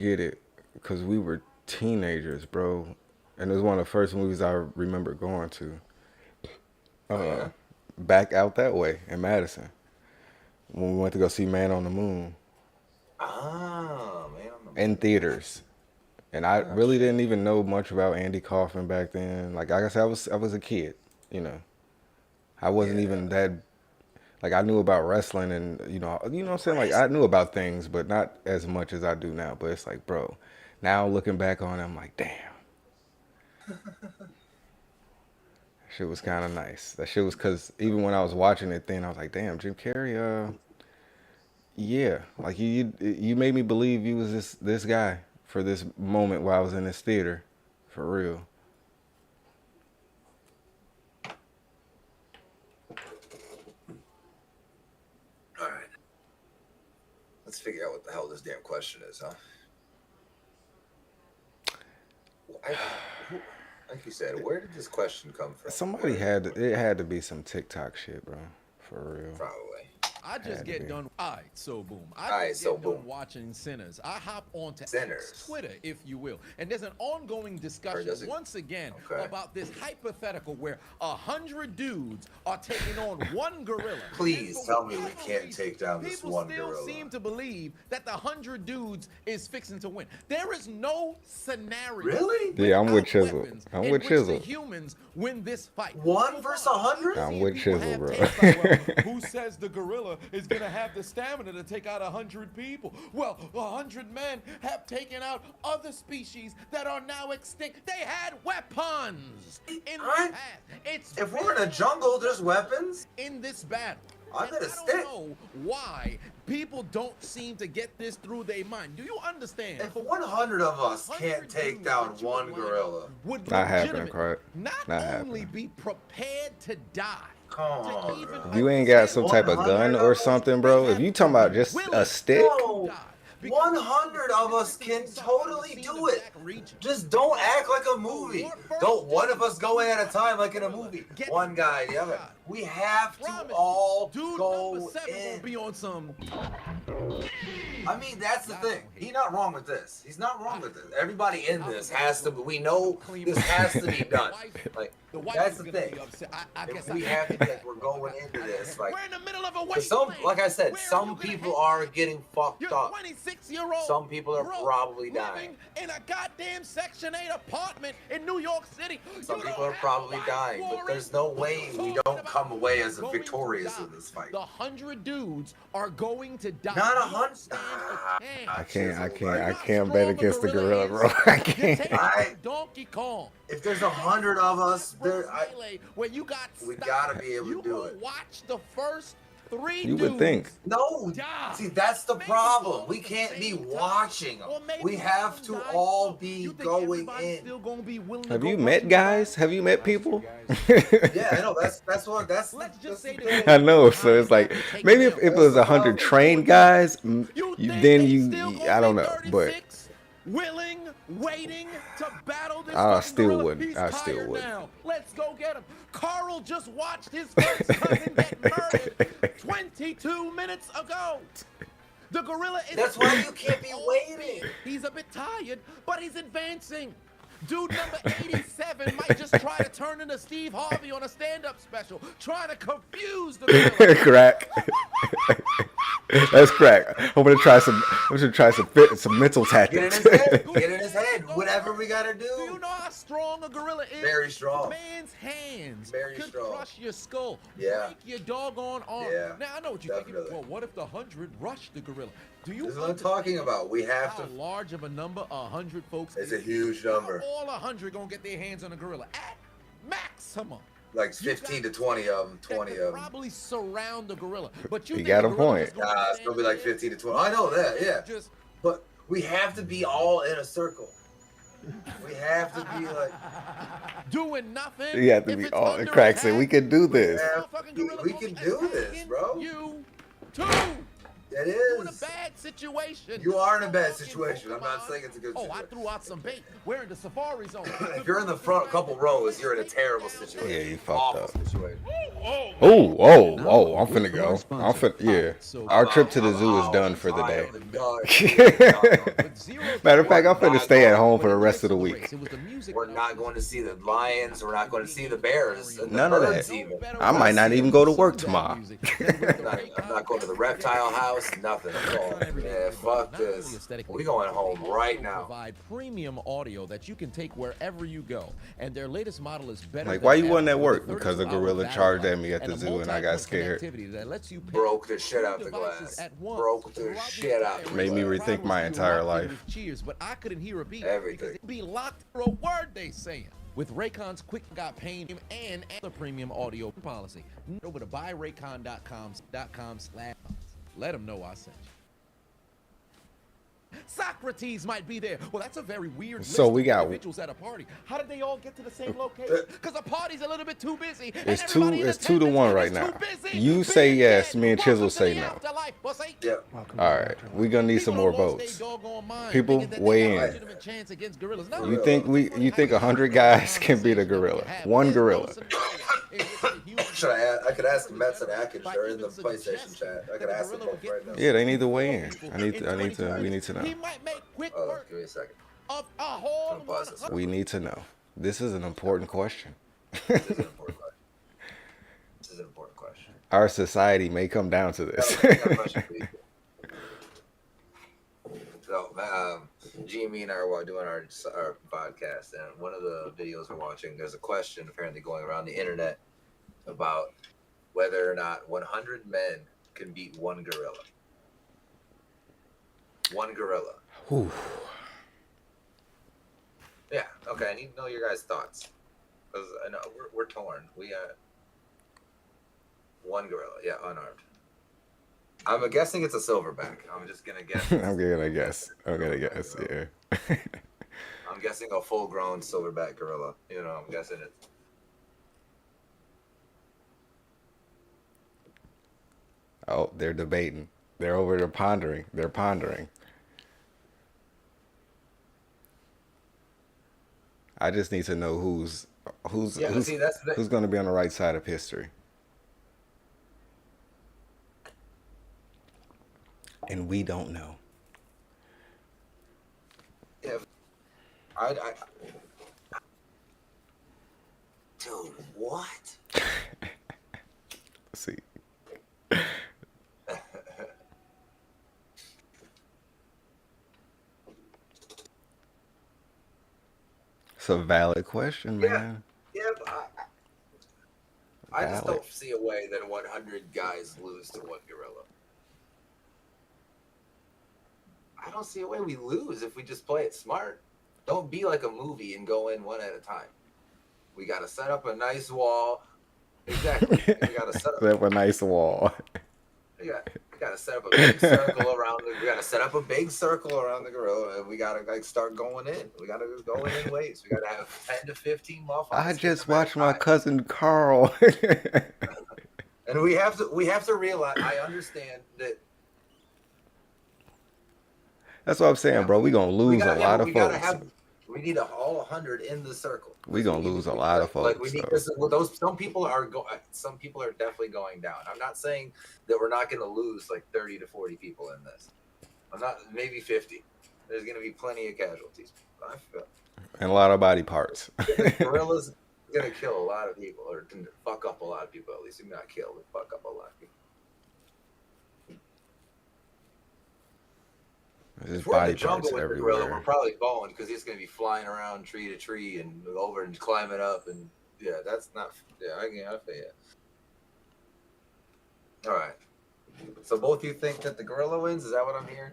get it because we were teenagers, bro, and it was one of the first movies I remember going to. Oh Uh, yeah. Back out that way in Madison when we went to go see Man on the Moon Ah, man on the in moon. theaters. And I Oh really shit. didn't even know much about Andy Kaufman back then. Like I said, I was a kid, you know. I wasn't Yeah. even that like I knew about wrestling and what I'm saying. Like Rest. I knew about things, but not as much as I do now. But it's like, bro, now looking back on it, I'm like, damn, that shit was kind of nice. That shit was because even when I was watching it then, I was like, damn, Jim Carrey, yeah, like you made me believe you was this guy for this moment while I was in this theater, for real. All right. Let's figure out what the hell this damn question is, huh? I, who, like you said, where did this question come from? Somebody Where? it had to be some TikTok shit, bro, for real. Probably. I just Had to get be. done. All right, so boom. I All right. just So get boom. done watching Sinners. I hop onto X, Sinners. Twitter, if you will, and there's an ongoing Or discussion does it? once again Okay. about this hypothetical where 100 dudes are taking on one gorilla. Please And for tell me we whatever can't reason, take down this people one still gorilla. seem to believe that the 100 dudes is fixing to win. There is no scenario. Really? Yeah, I'm with without Chisel. weapons I'm in with which the Chisel. humans win this fight. One versus 100? I'm See with people Chisel, have bro. takes like, well, who says the gorilla is gonna have the stamina to take out 100 people? Well, 100 men have taken out other species that are now extinct. They had weapons in the I- past. It's If we're in a jungle, there's weapons. in this battle. I And got a I stick. don't know why people don't seem to get this through their mind. Do you understand? If 100 of us can't 100 take dudes down that you one would line up gorilla, would Not happening, legitimately Craig. not Not only happening. be prepared to die, come to on, even bro. If you ain't got some attempt type of 100 gun of or us? something, they bro, if have you to talking about be just a willing stick, to No, die. Because 100 of us can totally do it. Just don't act like a movie. Don't one of us go in at a time like in a movie. One guy, the other. We have to all Dude go number 7 in. gonna be on some. I mean, that's the thing. He's not wrong with this. He's not wrong with this. Everybody in this has to. We know this has to be done. Like that's the thing. If we have to, like, we're going into this, like, we're in the middle of a 'cause some, wasteland. like I said, Where are some you gonna people hang are out? getting fucked You're up. 26-year-old. Some people are broke, probably dying. living in a goddamn Section 8 apartment in New York City. Some You people don't are have probably a dying, but life there's no for way it. we Talking don't about come away as going to victorious die. in this fight. The 100 dudes are going to die. Not You 100. don't stand a chance. I can't bet against the gorilla, bro. I You're can't. taking I- Donkey Kong. If there's 100 of us, Where you got we stopped. gotta be able to You do will it. watch the first 3 You dudes would think. No, die. see, that's the Maybe problem. all We at the can't be same time. watching them. Or maybe We have one to die. all Look, be you think going everybody's in. Still gonna be willing to Have go you watch met them guys? die? Have you met people? Yeah, I know. That's Let's just that's say the that thing. I know. So it's like Take maybe them if it out. was That's the 100 problem. trained guys, You think then they still gonna I don't be know, but 36, willing, waiting to battle this I fucking still gorilla? wouldn't. He's I still tired wouldn't. now. Let's go get him. Carl just watched his first cousin get murdered 22 minutes ago. The gorilla is. That's why you can't be waiting. He's a bit tired, but he's advancing. Dude number 87 might just try to turn into Steve Harvey on a stand-up special, trying to confuse the gorilla. crack. That's crack. I'm gonna try some. I'm gonna try some mental Get in tactics. his head. Get in his head. Whatever we gotta Do you do. know how strong a gorilla is? Very strong. Man's hands Very could strong. crush your skull, Yeah. break your doggone arm. Yeah, Now I know what you're thinking. definitely. Well, what if the 100 rush the gorilla? Do you This is what I'm understand talking about. We have how to. large of a number 100 folks It's is? a huge number. All 100 gonna get their hands on a gorilla at maximum. Like 15 to 20 of them. That 20 could of them. probably surround the gorilla, but you You think got the a gorilla point. just gonna Nah, it's stand gonna be like there? 15 to 20. I know that, yeah. Just But we have to be all in a circle. We have to be like. doing nothing. You have to If be it's all. under Crack said we attack, could do this. Yeah. motherfucking gorilla We gonna can be do this, attacking bro. You too. It You're in a is. bad situation. You are in a bad situation. I'm not saying it's a good Oh, I situation. threw out some bait. We're in the safari zone. If you're in the front couple rows, you're in a terrible situation. Yeah, you fucked Awful up. situation. I'm finna go. Yeah. Our trip to the zoo is done for the I day. am done. We are done. Matter of fact, I'm finna not stay at going- home for the rest of the week. We're not going to see the lions. We're not going to see the bears and the None of birds that. even. I might not even go to work tomorrow. I'm not going to the reptile house. Nothing. I'm going, yeah, fuck this. We going home right now. Provide premium audio that you can take wherever you go, and their latest model is better. Like, than why you ever wasn't at with work? a Because a 32-hour gorilla battery charged life at me at the and a zoo and I got multi-point scared. connectivity that lets you pair Broke the shit out the devices glass. at once Broke the throughout shit out the Made me glass. rethink my entire life. Cheers, but I couldn't hear a beat Everything. because it'd be locked for a word they saying. With Raycon's quick got pain and other premium audio policy, over to buyraycon.com/. Let them know I sent you. Socrates might be there. Well, that's a very weird So list we of got- individuals at a party. How did they all get to the same location? Because the party's a little bit too busy. and It's everybody in 2-1 right attendance now. is too busy You say being yes, dead. me and Welcome Chisel to say the no. afterlife, pussy. Yeah. All right, we gonna need some more People lost votes. their doggone mind People, thinking that they weigh got a in. legitimate chance against gorillas. No. You think 100 guys can beat a gorilla? One gorilla. I could ask Mets and Atkins. They're in the PlayStation chat. I could ask them both right now. Yeah, they need to weigh in. We need to know. He might make quick Oh, work give me a second. of a whole I'm gonna pause this. We need to know. This is an important question. This is an important question. This is an important question. Our society may come down to this. I got a question for you. So, Jimmy and I were doing our podcast, and one of the videos we're watching, there's a question apparently going around the internet about whether or not 100 men can beat one gorilla. One gorilla. Whew. Yeah. Okay. I need to know your guys' thoughts, because I know we're torn. We one gorilla. Yeah, unarmed. I'm guessing it's a silverback. I'm just gonna guess. I'm gonna guess. Yeah. I'm guessing a full-grown silverback gorilla. You know, I'm guessing it. Oh, they're debating. They're over there pondering. They're pondering. I just need to know who's See, that's the who's going to be on the right side of history. And we don't know. Yeah. I dude, what? Let's see. It's a valid question, man. Yeah, but I just don't see a way that 100 guys lose to one gorilla. I don't see a way we lose if we just play it smart. Don't be like a movie and go in one at a time. We got to set up a nice wall. Exactly. We got to set up a nice wall. We got to set up a big circle around the. We got to set up a big circle around the gorilla, and we got to start going in. We got to go in waves. We got to have 10 to 15 motherfuckers. I just watched my cousin Carl. And we have to realize. I understand that. That's what I'm saying, bro. We gonna lose a lot of folks. We need all 100 in the circle. We gonna lose a lot of folks. Like we need this. Well, those some people are definitely going down. I'm not saying that we're not going to lose like 30 to 40 people in this. I'm not, maybe 50. There's going to be plenty of casualties. I feel. And a lot of body parts. Gorilla's going to kill a lot of people, or fuck up a lot of people. At least not kill, but fuck up a lot of people. There's If we're in body the jungle parts with the everywhere. gorilla, we're probably boned because he's going to be flying around tree to tree and over and climbing up, and yeah, that's not. Yeah, I feel you. All right. So both you think that the gorilla wins? Is that what I'm hearing?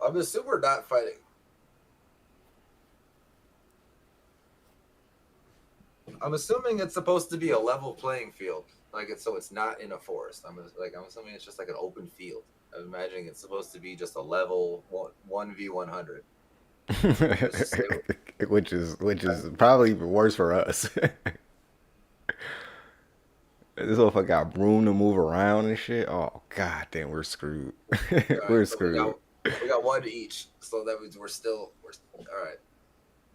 I'm assuming we're not fighting. I'm assuming it's supposed to be a level playing field, so it's not in a forest. I'm assuming it's just like an open field. I'm imagining it's supposed to be just a level 1v100. which is probably even worse for us. This motherfucker got room to move around and shit. Oh god damn, we're screwed. All right, We're so screwed. we got one each, so that means we're still all right.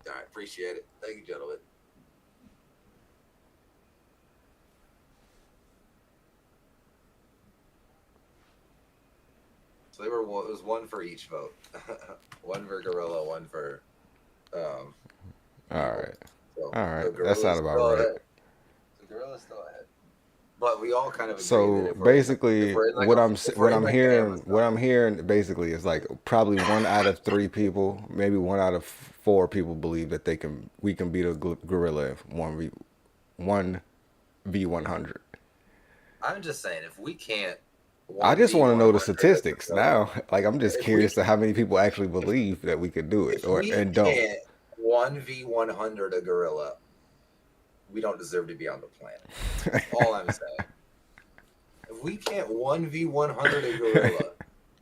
All right, appreciate it. Thank you, gentlemen. So it was one for each vote. One for gorilla, one for All right. so All right. the That gorilla's sounds about still right. ahead. The gorilla's still ahead. But we all kind of agree that So if basically, we're in like what a, I'm if we're what in I'm like hearing, Amazon, what I'm hearing basically is like probably 1 out of 3 people, maybe 1 out of 4 people believe that we can beat a gorilla if 1v100. I'm just saying if we can't I just want to know the 1v100 statistics now. Like I'm just if we curious to how many people actually believe that we could do it if or we and don't. can't 1v100 a gorilla, we don't deserve to be on the planet. That's all I'm saying. If we can't 1v100 a gorilla,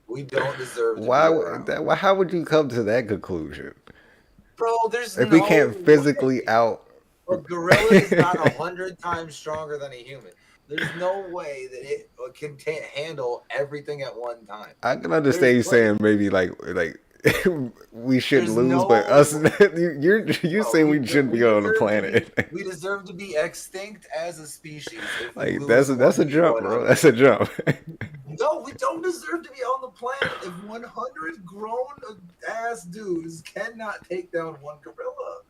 we don't deserve to be around. How would you come to that conclusion? Bro, there's If no we can't physically way. out A gorilla is not 100 times stronger than a human. There's no way that it can handle everything at one time. I can understand you saying maybe like we shouldn't lose, but us you're saying we shouldn't be on the planet. We deserve to be extinct as a species. If we Like lose that's a jump, bro. That's a jump. No, we don't deserve to be on the planet if 100 grown ass dudes cannot take down one gorilla.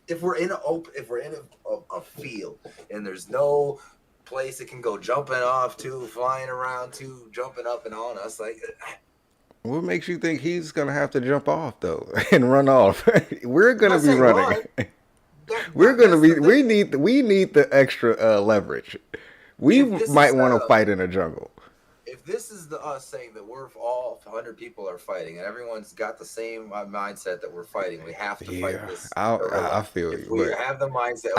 If we're in a field and there's no place it can go jumping off to, flying around to, jumping up and on us, like What makes you think he's gonna have to jump off though and run off? We're gonna be running. We're gonna be. We need the extra leverage. We might want to fight in a jungle. If this is us saying that we're all 100 people are fighting and everyone's got the same mindset that we're fighting, we have to fight this. I feel if you. we have the mindset.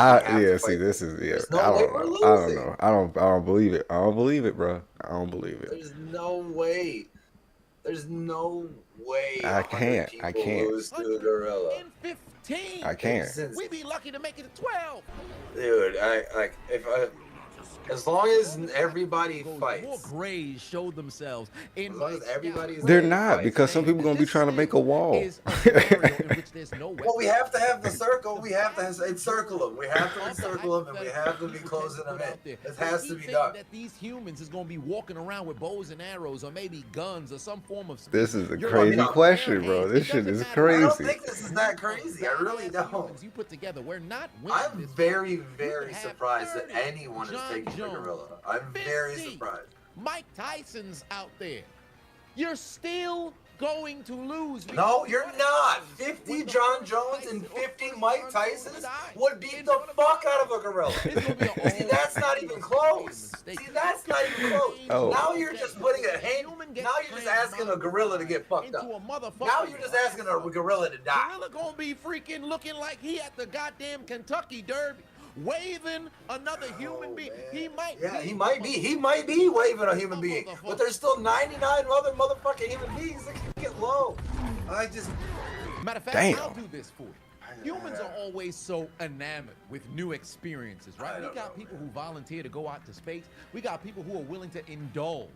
This is no I way don't we're know. losing. I don't know. I don't believe it. I don't believe it, bro. I don't believe it. There's no way. There's no way. I can't. Lose to a gorilla. 15. I can't. We'd be lucky to make it to 12. Dude, as long as everybody fights. More grays showed themselves. As long as everybody's They're not, because some people gonna be trying to make a wall. Well, we have to have the circle. We have to encircle them. We have to encircle them, and we have to be closing them in. It has to be done. That these humans is gonna be walking around with bows and arrows, or maybe guns, or some form of. This is a crazy question, bro. This shit is crazy. I don't think this is that crazy. I really don't. You put together, we're not. I'm very, very surprised that anyone is taking the gorilla. I'm very surprised. Mike Tyson's out there. You're still going to lose. No, you're not. 50 John Jones and 50 Mike Tysons would beat the fuck out of a gorilla. See, that's not even close. See, that's not even close. Oh. Now you're just putting a hand. Now you're just asking a gorilla to get fucked up. Now you're just asking a gorilla to die. Gorilla gonna be freaking looking like he at the goddamn Kentucky Derby, waving another human being. He might. Yeah, he might be. He might be waving a human being, but there's still 99 other motherfucking human beings that can get low. Matter of fact, I'll do this for you. Humans are always so enamored with new experiences, right? We got people who volunteer to go out to space. We got people who are willing to indulge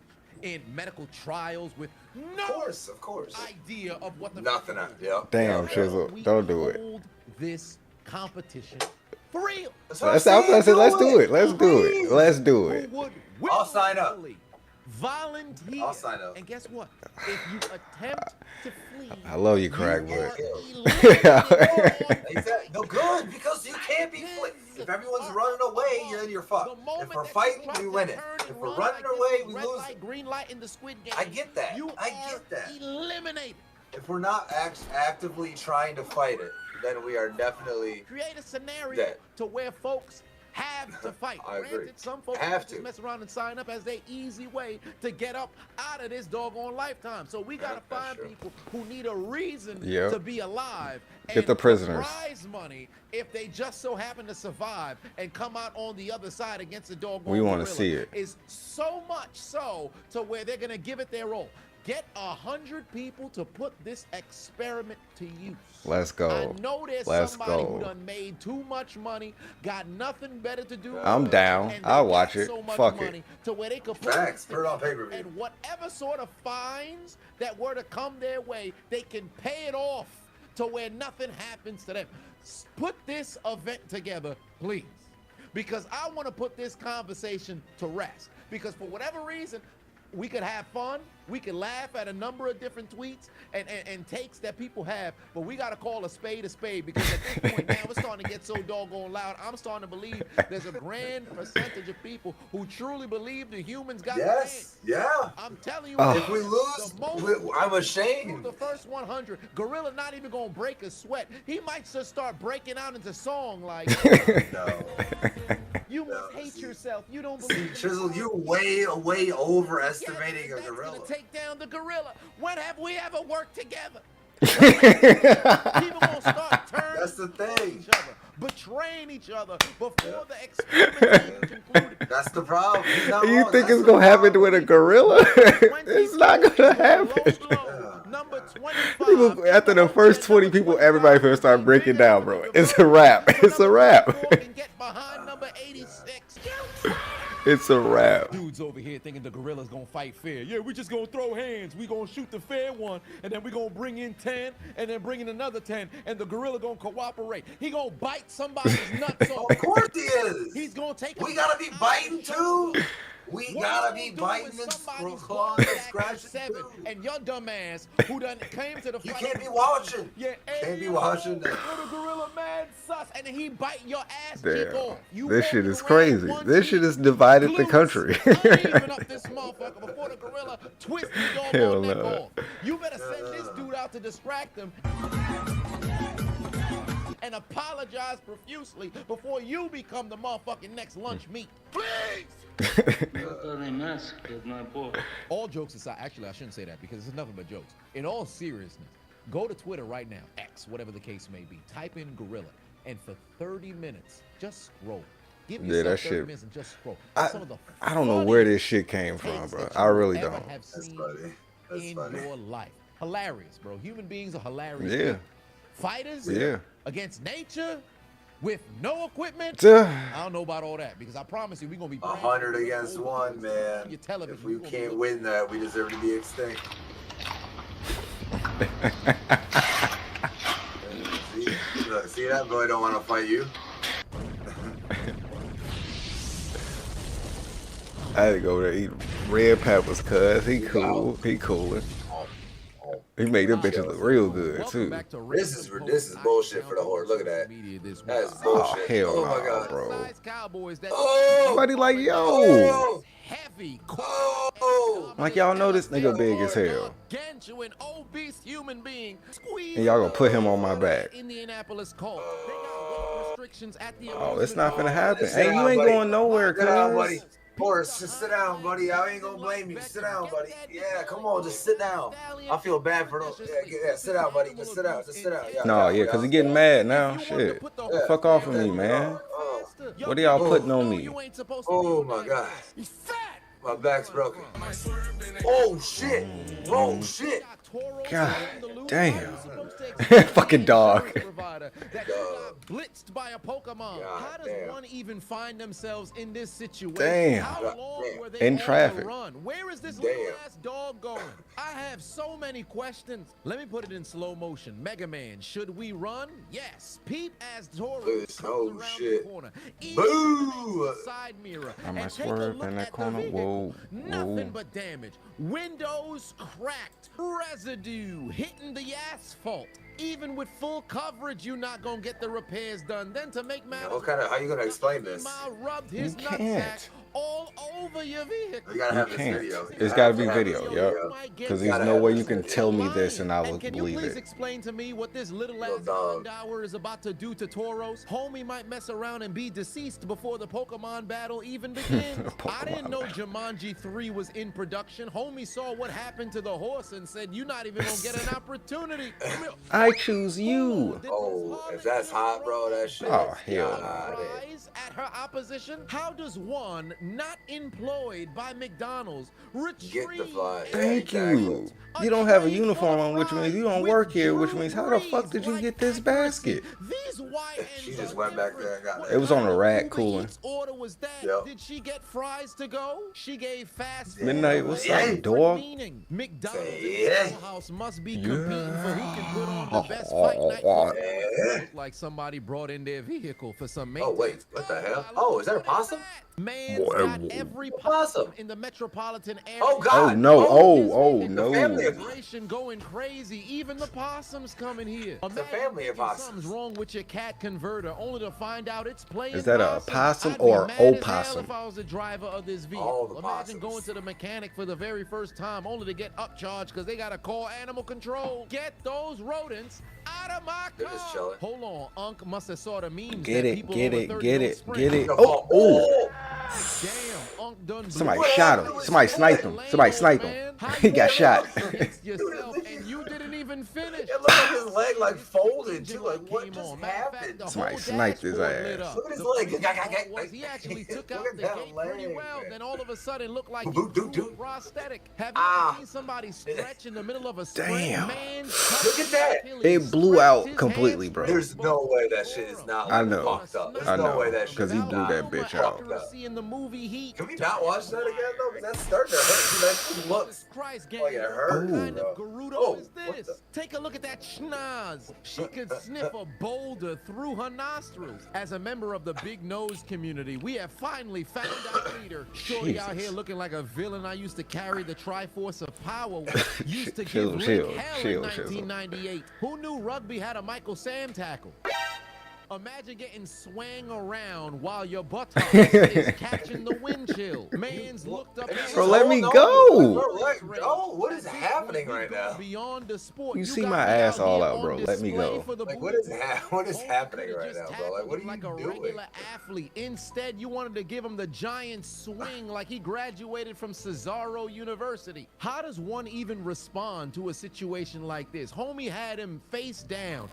in medical trials with of course, idea of what the nothing. Yeah. Damn, Chisel, don't do it. Hold this competition for real. Let's do it. Let's do it. Let's do it. I'll sign up. Volunteer. I'll sign up. And guess what? If you attempt to flee, I love you, Crackwood. No good, because you can't be if everyone's running away, then you're fucked. If we're fighting, we win it. If we're running away, we lose it. green light in the Squid Game. I get that. I get that. Eliminated. If we're not actively trying to fight it, then we are definitely create a scenario dead. To where folks have to fight. I agree. Granted, some folks just mess around and sign up as their easy way to get up out of this doggone lifetime. So we gotta find people who need a reason to be alive. Get the prisoners. Prize money if they just so happen to survive and come out on the other side against the doggone. We want to see it. Is so much so to where they're gonna give it their all. Get 100 people to put this experiment to use. Let's go. I know there's Let's somebody go. who done made too much money, got nothing better to do. I'm down. and I'll they watch got it. So much Fuck money it. to where they could put Facts. this Put it on together, pay-per-view. and whatever sort of fines that were to come their way, they can pay it off to where nothing happens to them. Put this event together, please, because I want to put this conversation to rest. Because for whatever reason, we could have fun, we could laugh at a number of different tweets and takes that people have, but we got to call a spade because at this point now it's starting to get so doggone loud. I'm starting to believe there's a grand percentage of people who truly believe the humans got Yes, yeah. I'm telling you, If we lose, I'm ashamed. the first 100, Gorilla not even gonna break a sweat. He might just start breaking out into song like, No. you must hate yourself. You don't believe. Chisel, you're way overestimating a gorilla. Gonna take down the gorilla. When have we ever worked together? People gonna start turning. That's the thing. Each other, betraying each other before the experiment even concluded. That's the problem. He's not You wrong. think That's it's the gonna happen problem. with a gorilla? It's not gonna happen. Number 25. People, after the first 20 people, everybody gonna start breaking down, bro. It's a wrap. It's a wrap. And get behind number 86. It's a wrap. Dudes over here thinking the gorilla's gonna fight fair. Yeah, we just gonna throw hands. We gonna shoot the fair one, and then we gonna bring in 10, and then bring in another 10, and the gorilla gonna cooperate. He gonna bite somebody's nuts off. Of course he is. He's gonna take. We gotta be biting too. We What gotta you be gonna biting do when and somebody's clawing going and back at scratching 7, too. and your dumb ass who done came to the You fight. can't be watching. Yeah, Can't be yo, watching that. Little gorilla man sus, and he bite your ass Damn. cheek off. You This shit walking is away crazy. one This cheek, shit has divided the glutes country. uneven up this motherfucker before the gorilla twists the Hell doggone neck no. off. You better send this dude out to distract him and apologize profusely before you become the motherfucking next lunch meat. Please! All jokes aside, actually I shouldn't say that because it's nothing but jokes. In all seriousness, go to Twitter right now, X, whatever the case may be. Type in gorilla, and for 30 minutes, just scroll. Give Yeah, yourself that 30 shit- minutes and just scroll. I, Some of the I don't know where this funniest shit came from, takes bro. that I you really ever don't. have That's seen funny. That's in funny. your life. Hilarious, bro. Human beings are hilarious. Yeah. people. Fighters Yeah. against nature with no equipment. Duh. I don't know about all that because I promise you we're gonna be 100 against one, man. Your television, If we you're gonna be can't looking- win that, we deserve to be extinct. See that boy don't want to fight you. I had to go there eat red peppers, cuz he cool. He coolin'. He made them bitches look real good Welcome too. back to This is bullshit for the horde. Look at that. That's bullshit. hell Oh my no, god. bro. Cowboys that Oh! Somebody like, yo. Oh! heavy, Oh! Like, y'all know this nigga big as hell. gargantuan, obese human being. And y'all gonna put him on my back. Indianapolis Colts. They got weight restrictions at the Oh, it's not amusement finna happen. Sit Hey, you down, ain't buddy. going nowhere, Sit down, buddy. cuz. Horace, just sit down, buddy. I ain't gonna blame you. Sit down, buddy. Yeah, come on, just sit down. I feel bad for those. Yeah, sit down, buddy. Just sit down. Just sit down. Yeah, No, yeah, cause he getting mad now. Shit. Fuck off of me, man. Oh, What are y'all putting on me? oh my god. My back's broken. Oh shit. Oh shit. God damn. Fucking dog. Blitzed by a Pokemon. God How does damn. one even find themselves in this situation? Damn. How God long damn. were they In on the traffic. run? Where is this Damn. little ass dog going? I have so many questions. Let me put it in slow motion. Mega Man, should we run? Yes. Peep as Toro This- comes oh, around shit. the corner. Boo! Side mirror. I might and take a swerve look in that at the corner. vehicle. Whoa, Nothing whoa. but damage. Windows cracked. Residue hitting the asphalt. Even with full coverage, you're not gonna get the repairs done. Then to make matters, What kind of? How you gonna explain this? Ma rubbed his You nutsack can't. all over your vehicle. You gotta have You this can't. video. It's gotta be video, Yup. yep. Cause there's no way you can tell me this and I will Can you believe please it. explain to me what this little ass dog. Hour is about to do to Toros? Homie might mess around and be deceased before the Pokemon battle even begins. I didn't know Jumanji 3 was in production. Homie saw what happened to the horse and said, "You're not even gonna get an opportunity." I choose you. Oh, if that's hot, bro, that shit. Oh, hell no. God, Surprise at her opposition? How does one not employed by McDonald's. Get the fuck. Thank you. You don't have a uniform on, which means you don't work here, which means how the fuck did you get this basket? She just went back there and got It was on a rack cooling. Order was that? Yep. Did she get fries to go? She gave fast Midnight, what's up, dog? McDonald's Yeah. house must be competing for who can put on the best fight night. Looked like somebody brought in their vehicle for some maintenance. Oh wait, what the hell? Oh, is that a possum? Man's got every possum in the metropolitan area. Oh God! Oh no! Oh The no! family of Celebration going crazy. Even the possums coming here. It's a family of possums. Something's wrong with your cat converter, only to find out it's playing. Is that a possum I'd or be mad as hell opossum? if I was the driver of this vehicle. All the Imagine possums. going to the mechanic for the very first time, only to get upcharged because they gotta call animal control. Get those rodents out of my They're just car. chilling. Hold on, Unc must have saw the memes. Get that it! people Get over it! 30 Get don't it! sprint. Get it! Oh, Oh! Damn, Unc done Somebody blew shot up. him. Somebody sniped him. Somebody sniped him. He got shot. It's yourself, and you didn't even finish. It looked like his leg like folded too. Like what just happened? Somebody sniped his ass. Look at his leg. He actually took out Look at the that gate pretty leg, well. man. Then all of a sudden, looked like he Boop, doop, threw a doop. prosthetic. Have you Ah. ever seen somebody stretch in the middle of a sprint? Damn. Man, Look at that. It blew out completely, bro. There's no way that shit is not I like, know. fucked up. There's I no know, way that shit 'cause he is blew not that bitch fucked out. up. In the movie Heat. Can we not watch that again though? Because that's starting to hurt. That shit looks Christ, like it hurts. What kind bro. of Gerudo Oh, is what this? the- Take a look at that schnoz. She could sniff a boulder through her nostrils. As a member of the big nose community, we have finally found our leader. Shorty out Jesus. here looking like a villain I used to carry the Triforce of Power with. Used to Chill, give chill, Link hell chill, in chill. 1998. Who knew rugby had a Michael Sam tackle? Imagine getting swang around while your buttocks is catching the wind chill. Man's looked up. Bro, let me Hold go. on. Bro, what is happening right now? Beyond the sport. You see got my me ass out all here out, on bro. Let me display go. for the Like booty. what is happening Could've right just now, bro? Like what are tackled you like a doing? regular athlete. Instead, you wanted to give him the giant swing like he graduated from Cesaro University. How does one even respond to a situation like this? Homie had him face down,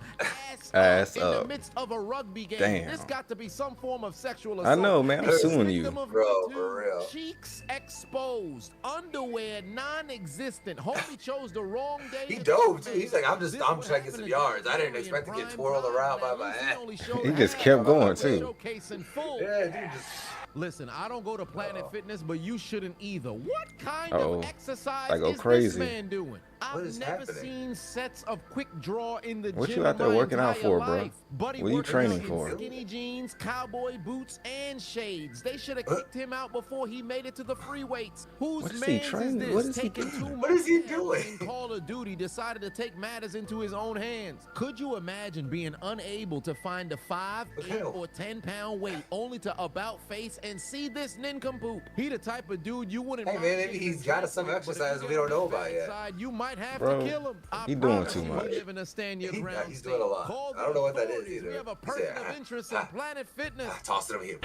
Ass in the up. midst of a rugby game. Damn. This got to be some form of sexual I assault. know, man. I'm He's suing victim you. of Bro, Me Too. for real. Cheeks exposed, underwear non-existent. Homie chose the wrong day. He to dove do too. He's this. like, I'm This trying would to get happen some to yards. I Jerry didn't expect to in get prime twirled time. around by Now, my Lucy ass. only showed He half just of kept it. going, too. Showcase in full. Yeah, dude, just Listen, I don't go to Planet Fitness, but you shouldn't either. What kind Uh-oh. of exercise I go is crazy. this man doing? What I've is never happening? seen sets of quick draw in the What gym you out there in my working out entire for, bro? life. Buddy What are you working training out in for? Skinny jeans, cowboy boots, and shades. They should have kicked him out before he made it to the free weights. Whose What is he man's training? is this? What is he Taking doing? too What much is he L doing? in Call of Duty decided to take matters into his own hands. Could you imagine being unable to find a 5, 8, Hell. or 10-pound weight only to about face and see this nincompoop? He the type of dude you wouldn't. Hey, mind man, maybe getting he's the got drink some with, but if exercise you we get don't know on the about yet. backside, you might have Bro, to kill him. I he doing promise too you, much. he live in a stand your ground He's state. doing a lot. Call I don't know what that is authorities. either. We have a He person said, of interest in Planet Fitness. Toss it over here.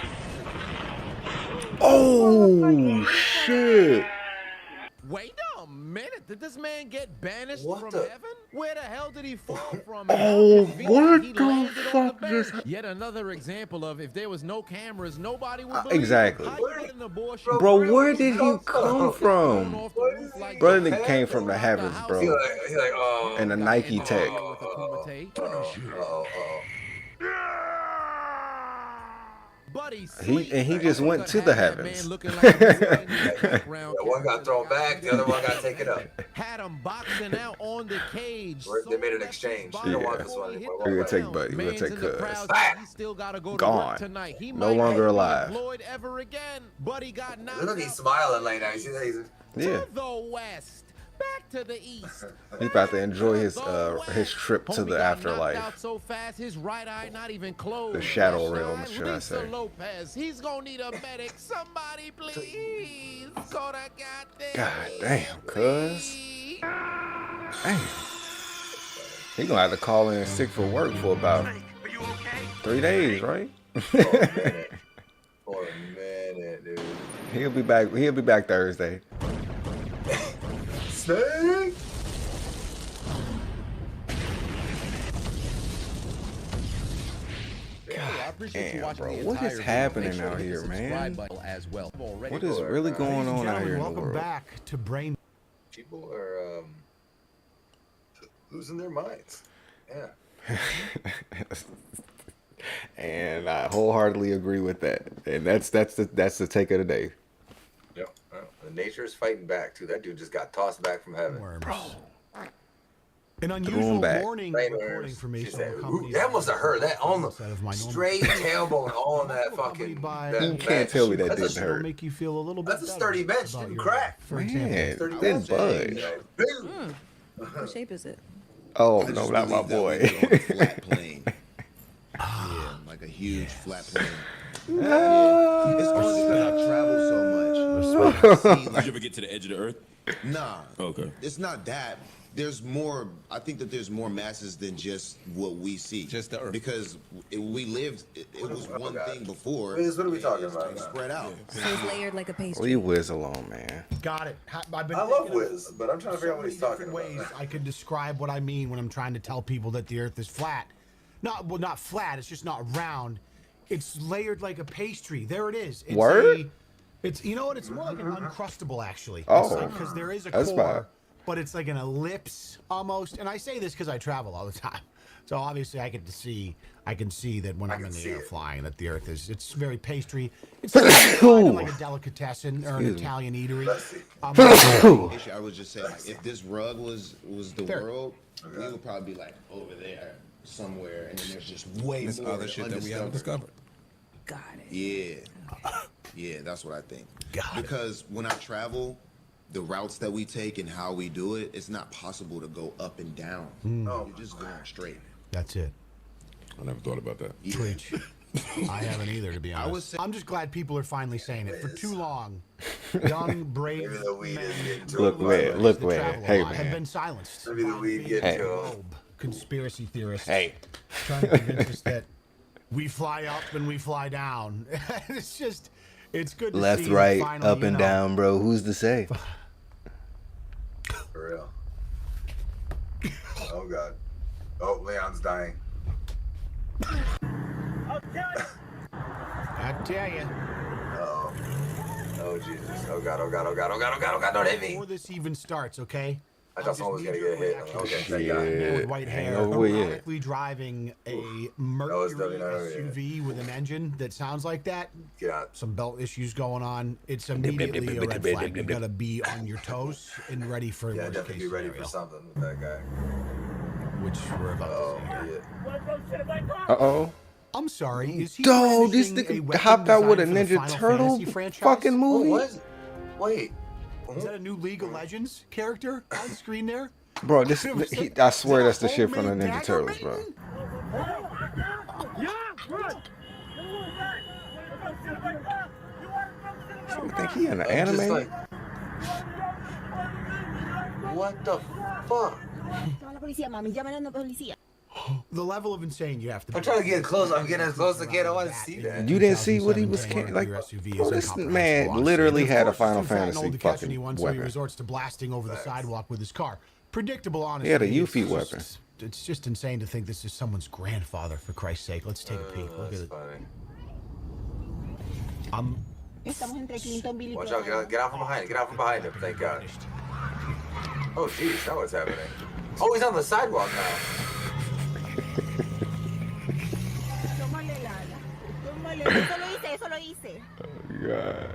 Oh shit! Wait a minute. Did this man get banished What from the- heaven? Where the hell did he fall from? Oh, How what he the landed on fuck bench? just- Yet another example of if there was no cameras, nobody would believe exactly. How you get an abortion? Bro, where did he come Thrown from? off the roof like Bro, that. that nigga came from the heavens, He bro. like, oh. And a Nike tech. With a Kumite. Oh. Buddy, He just went to the heavens. Yeah, one got thrown back, the other one got taken up. Had him boxing out on the cage. They made an exchange. You don't want this one anymore. We're gonna take Buddy. We're gonna Man's take in the Cuz. crowd, he still gotta go to Gone. work tonight. He No might longer not be alive. employed ever again. Buddy got knocked Look, out. he's smiling like that. You see that? He's Yeah, To the west. Back to the east. he about to enjoy his The his trip to Homie the got knocked afterlife. out so fast, his right eye not even closed. The shadow Left realm, eye, should I Lisa say. Lopez. He's gonna need a medic. Somebody please. Call that goddamn. God damn, cuz. please. Damn. He gonna have to call in sick for work for about 3 days, right? for a minute, dude. He'll be back. He'll be back Thursday. Snake? God appreciate you Damn, watching bro, the what entire is video. happening Make sure to out hit the here, subscribe man? button as well. What is really going on out here in the world? Welcome back to Brain. People are losing their minds. Yeah. And I wholeheartedly agree with that. And that's the take of the day. Yep. The nature is fighting back too. That dude just got tossed back from heaven. Bro. An unusual back. morning Right, recording for me. she said, "Ooh, that must have hurt that on the straight tailbone on that fucking. You can't tell me that That's didn't hurt. Make you feel a little bit. That's a sturdy bench. Didn't crack. For Man, example, it didn't budge. Boom. What shape is it? Oh, I no, just not my believe that we boy. get on a flat plane. Yeah, like a huge flat plane. No. It's only because I travel so much. See, Did like, you ever get to the edge of the earth? nah. Okay. It's not that. There's more. I think that there's more masses than just what we see. Just the earth. Because we lived. It was one thing before. Wiz, what are we and talking it's about kinda now? spread out. So it's layered like a pastry. Leave Wiz alone, man. got it. I've been I love thinking of Wiz, but I'm trying to figure out what he's talking different about. ways I could describe what I mean when I'm trying to tell people that the Earth is flat. Not flat. It's just not round. It's layered like a pastry. There it is. It's Word? It's you know what? It's more like an uncrustable actually. Oh, because there is a that's core, fine. but it's like an ellipse almost. And I say this because I travel all the time, so obviously I can see that when I'm in the air flying that the Earth is. It's very pastry. It's kind of like a delicatessen or an Italian eatery. I was just saying, like, if this rug was the Fair. world, we would probably be like over there somewhere, and then there's just way This more other shit that we haven't discovered. Got it. Yeah, that's what I think. Got it. Because when I travel, the routes that we take and how we do it, it's not possible to go up and down. Oh, You're just going straight. That's it. I never thought about that. Yeah. Preach. I haven't either, to be honest. would say- I'm just glad people are finally saying it. For too long, young, brave maybe the weed men is getting to Look, him. man. Look, that man. travel a Hey, lot have been man. silenced. Maybe the by weed big getting to him. globe conspiracy theorists Hey. trying to convince us that we fly up and we fly down. It's good to Left, see right, finally, up, and down, bro. Who's to say? For real. Oh god. Oh, Leon's dying. I tell you. Oh. Oh Jesus. Oh god. Oh god. Oh god. Oh god. Oh god. Oh god. Don't hit me. Before this even starts, okay? I thought someone was gonna get hit. Okay. Thank God. Man with white hair, over with, yeah. ironically driving a was Mercury definitely not over here. SUV with an engine that sounds like that. Get out. Some belt issues going on. It's immediately a red flag. You gotta be on your toes and ready for Yeah, worst definitely case be ready scenario, for something with that guy. which we're about Oh, to see here. yeah. Uh-oh. I'm sorry. Is he Dog, this brandishing a nigga weapon hopped out with a designed for the Ninja Final Turtle Fantasy franchise? fucking Oh, movie. what? Wait. Is that a new League of Legends character on screen there? Bro, I swear that's the shit from the Homemade Ninja dagger Turtles, bro. maiden? You think he in an Just anime? like, what the fuck? The level of insane you have to be. I'm trying to get close. I'm getting as close as I can. I want to see that. You didn't see what he was like? Bro, this man literally had a Final Fantasy fucking So he weapon. resorts to blasting over the sidewalk with his car. Predictable, honestly. He had a It's Yuffie just- weapon. It's just insane to think this is someone's grandfather, for Christ's sake. Let's take a peek. Look at That's it. funny. Watch Watch out. Get out from behind. Get out from behind him. Thank God. Oh, jeez. Now what's happening? Oh, he's on the sidewalk now. God.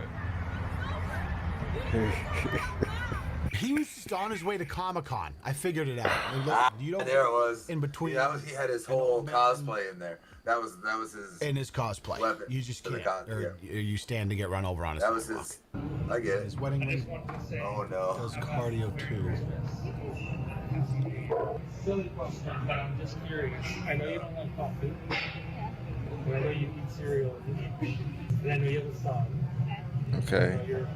He was just on his way to Comic-Con. I figured it out. And look, you don't There it was. in between. Yeah, he had his whole cosplay in there. That was his. in his cosplay. Weapon You just for the can't. Or yeah. you stand to get run over on his That was sidewalk. his. I get it. His wedding ring Oh no. does cardio too. Silly question, but I'm just curious. I know you don't like coffee, but I know you eat cereal and you eat cookies. And I know you have a son. I Okay. know you're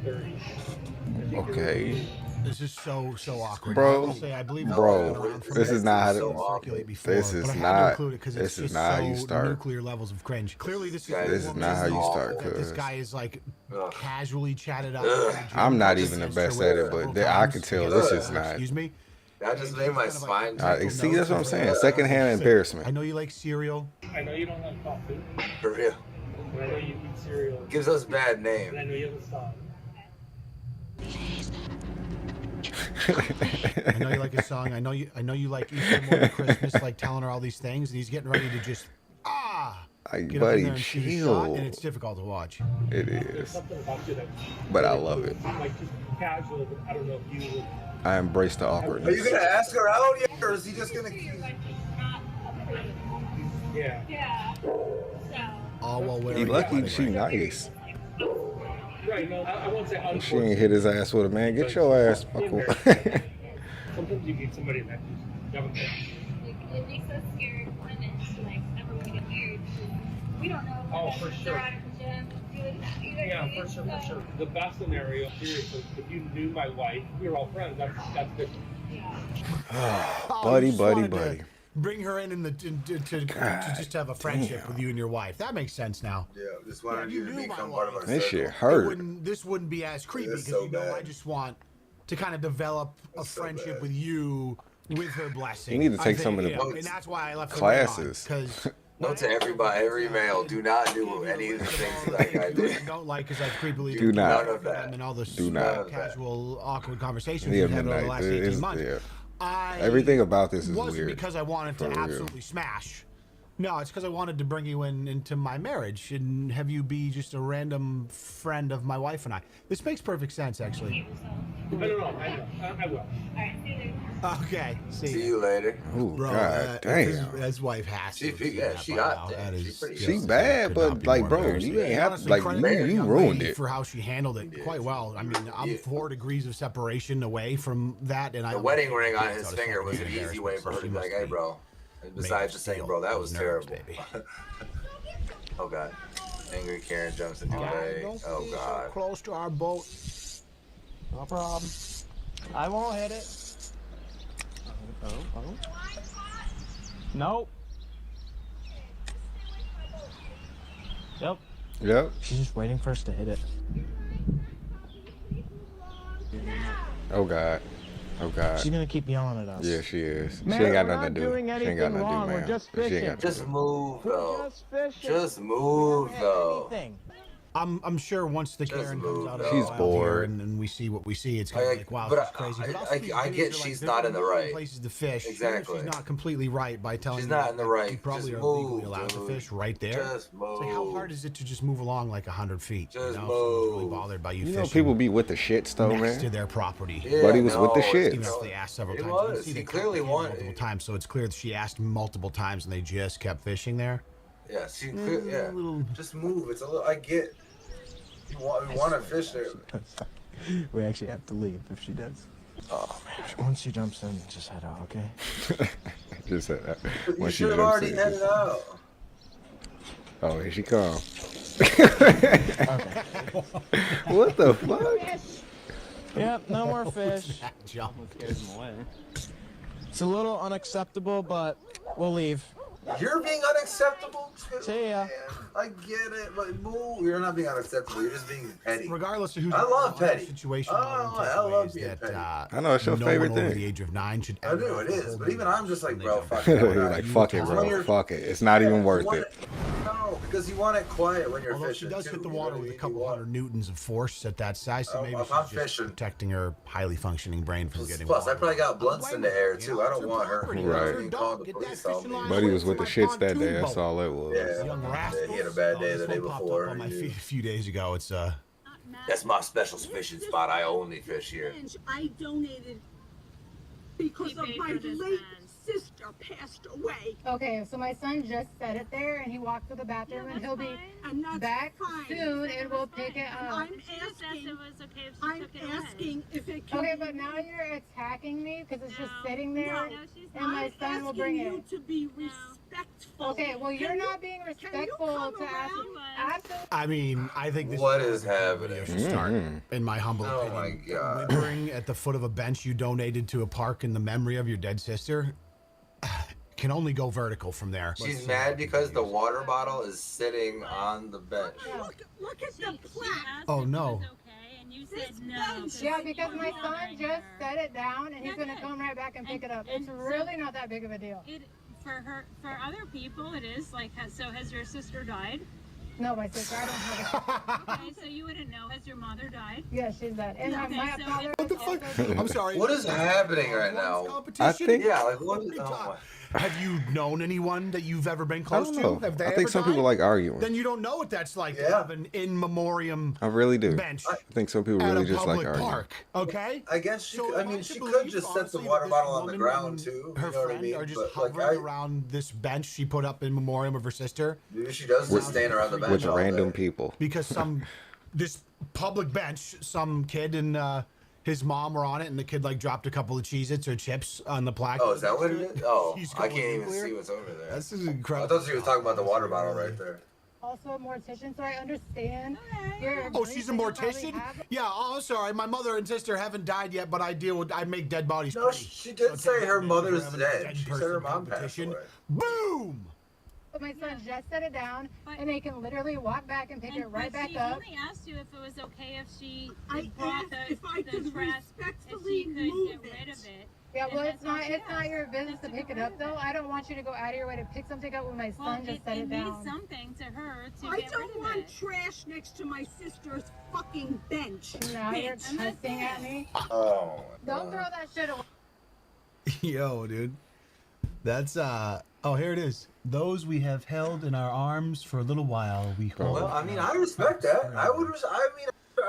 30. Okay. This is so awkward. Bro, I will say, I believe it's bro, been around for this me. is not how So to. awkward. Circulate before, This but is I had to not. include it 'cause it's This is just not how you so start. nuclear levels of cringe. Clearly, this is This is not how you start, that this cuz. guy is like Ugh. casually chatted up. Ugh. I'm not even the best at it, but I can tell this is not. Excuse me. That just made my spine. See, that's what I'm saying. Secondhand embarrassment. I know you like cereal. I know you don't like coffee. For real. But I know you eat cereal. Gives us bad And name. I know you have a song. I know you like a song. I know you like Easter more than Christmas, like telling her all these things, and he's getting ready to just get up in there and shoot a shot, and it's difficult to watch. It There's is. something about you that. But I love it. Like just casual, but I don't know if you would. I embrace the Are awkwardness. you gonna ask her out yet, or is he just gonna? Yeah. Yeah. All while He wearing lucky a she nice. Right. No, I won't say She ain't hit his ass with a man. Get your ass. Buckle. Sometimes you need somebody that you haven't met. It makes us scared women to like ever want to get married. We don't know. Oh, for sure. They're out of the gym, doing that. Yeah, for sure, for sure. The best scenario, seriously, if you knew my wife, we were all friends. That's different. Buddy, you just buddy, wanted to buddy. Bring her in to just have a friendship with you and your wife. That makes sense now. Yeah, just wanted You you to knew my become part of our wife. This shit circle. hurt. This wouldn't be as creepy It's because so you know bad. I just want to kind of develop a It's so friendship bad. with you with her blessing. You need to I take think, some of the you know, and that's why I left classes. Because Note to everybody, every male, do not do any of the things that guy I did. don't like because I've creepily Do not. None of that. and all the Do not. casual awkward conversations Yeah, we've had over the midnight. last It 18 is- months. yeah. I Everything about this is wasn't weird. because I wanted to For real. absolutely smash. No, it's because I wanted to bring you into my marriage and have you be just a random friend of my wife and I. This makes perfect sense, actually. I don't know. I will. Alright, see you later. Okay, See you later. Ooh, Bro, God His damn. wife has She- to. yeah, see she that by got now. that. That She is pretty- just- She bad, could but not be like, more bro, embarrassing. you ain't have Honestly, like credit to the you young ruined lady it. for how she handled it quite well. I mean, I'm 4 degrees of separation away from that, and The wedding ring on his finger was an easy way for her to be like, hey, bro. And besides just saying, bro, that was terrible. Oh, God. Angry Karen jumps into way. Oh, God. Close to our boat. No problem. I won't hit it. Oh. Nope. Yep. Yep. She's just waiting for us to hit it. Oh God. Oh God. She's gonna keep yelling at us. Yeah, she is. Man, she ain't got we're nothing to not do. doing She ain't got anything nothing wrong, to do, we're man. just She ain't fishing. got nothing Just to do. move, though. Just fishing. Just move, though. Anything. I'm sure once the Just Karen move, comes out of though. the She's wild bored. here and we see what we see, it's kind of like, wow, but this is crazy. But also these I videos get are like, she's there's not in the million right. places to fish. Even if Exactly. she's not completely right by telling She's you not in the that right. You probably Just are legally move, allowed to dude. fish right there. Just It's like, how move. hard is it to just move along like 100 feet? Just If someone's really move. bothered by you You know, fishing people be with the shits though, next to man. their property. Yeah, Buddy was with the no, shits. Even if they asked several He times. You can was. see He they kept clearly fishing wanted- multiple times, so it's clear that she asked multiple times and they just kept fishing there. Yeah, Just move. It's a little. I get. We want to fish there. We actually have to leave if she does. Oh man. Once she jumps in, just head out, okay? Just said that. You When she should have jumps already in, headed out. Oh, here she comes. Okay. What the fuck? Yep, no more fish. That jump. It's a little unacceptable, but we'll leave. You're being unacceptable too. See ya. Man. I get it, but move. You're not being unacceptable. You're just being petty. Regardless of who's I love in the petty. situation, Oh, all I takeaway love is being that, petty. I know it's your no favorite one over thing. the age of 9 should I ever do, it have to is. hold But them even I'm just like, when bro, they fuck jump. it. You're like, fuck it, bro. Fuck it. It's not even worth it. No, because you want it quiet when you're Although she fishing. does too, hit the you water know, with a you couple want- hundred newtons of force at that size, so Oh, maybe if she's I'm just fishing. protecting her highly functioning brain from getting Plus, I water. probably got blunts in the air You too. know, I it's don't her want her property. Right. It's her being dog. called the Get that police on fishing me. line Buddy away was with from the my shits that day. pontoon That's boat. all it was. Yeah. Young rascals. He had a bad day Oh, the this day one popped before. up on my Yeah. feed a few days ago. It's That's my special fishing spot. I only fish here. I donated because of my late sister passed away. Okay, so my son just set it there and he walked to the bathroom and he'll be And that's back fine. soon and we'll pick it And up. I'm asking if it can Okay, be but now you're attacking me because it's just sitting there No, and my son will bring asking you it. to be respectful. Okay, well you're Can you- not being can you respectful come to ask. around? Absolutely. I mean, I think this What is is where the happening? video should start, in my humble Oh opinion. my God. Whimpering at the foot of a bench you donated to a park in the memory of your dead sister can only go vertical from there. She's mad because the water bottle is sitting on the bench. Look at the plaque. Oh no. And you said no. Yeah, because my son just set it down and he's gonna come right back and pick it up. It's really not that big of a deal. For other people, it is like. So has your sister died? No, my sister, I don't have a Okay, so you wouldn't know. Has your mother died? Yeah, she's dead. And my so father. What the fuck? I'm sorry. What is happening right now? I think. Yeah, like what is? Oh Have you known anyone that you've ever been I close don't know. to? Have they I think ever some died? people like arguing. Then you don't know what that's like to have an in memoriam I really do. bench I think some people at really a just like public arguing. park. Okay. I guess she. So I am mean, to she believe, could just set the honestly, water that bottle this on the woman ground and too. Her You know what I friend mean? are just But hovering around this bench she put up in memoriam of her sister. Maybe she does just stand around the bench With all random day. people. Because this public bench, some kid and his mom were on it, and the kid like dropped a couple of Cheez-Its or chips on the plaque. Oh, is that what it is? Oh, He's I going can't even nuclear? see what's over there. This is I incredible. thought she was talking about the water bottle right there. Also a mortician, so I understand. Oh, she's a mortician? Yeah, oh, I'm sorry. My mother and sister haven't died yet, but I make dead bodies. No, she did say her mother's dead. She said her mom passed away. Boom! But my son just set it down, and they can literally walk back and pick it right back she up. only asked you if it was okay if she I brought asked if I the could trash, if respectfully she could move get rid it. of it. Yeah, well, And it's that's all not she it's not asked. your business to Just pick get it rid up, of though. it. I don't want you to go out of your way to pick something up when my Well, son just set it it down. means something to her to I get don't rid of want it. trash next to my sister's fucking bench. Now you're I'm not cussing at me. Oh. Don't throw that shit away. Yo, dude. That's oh, here it is. Those we have held in our arms for a little while. We hold. Well, I mean, I respect that. I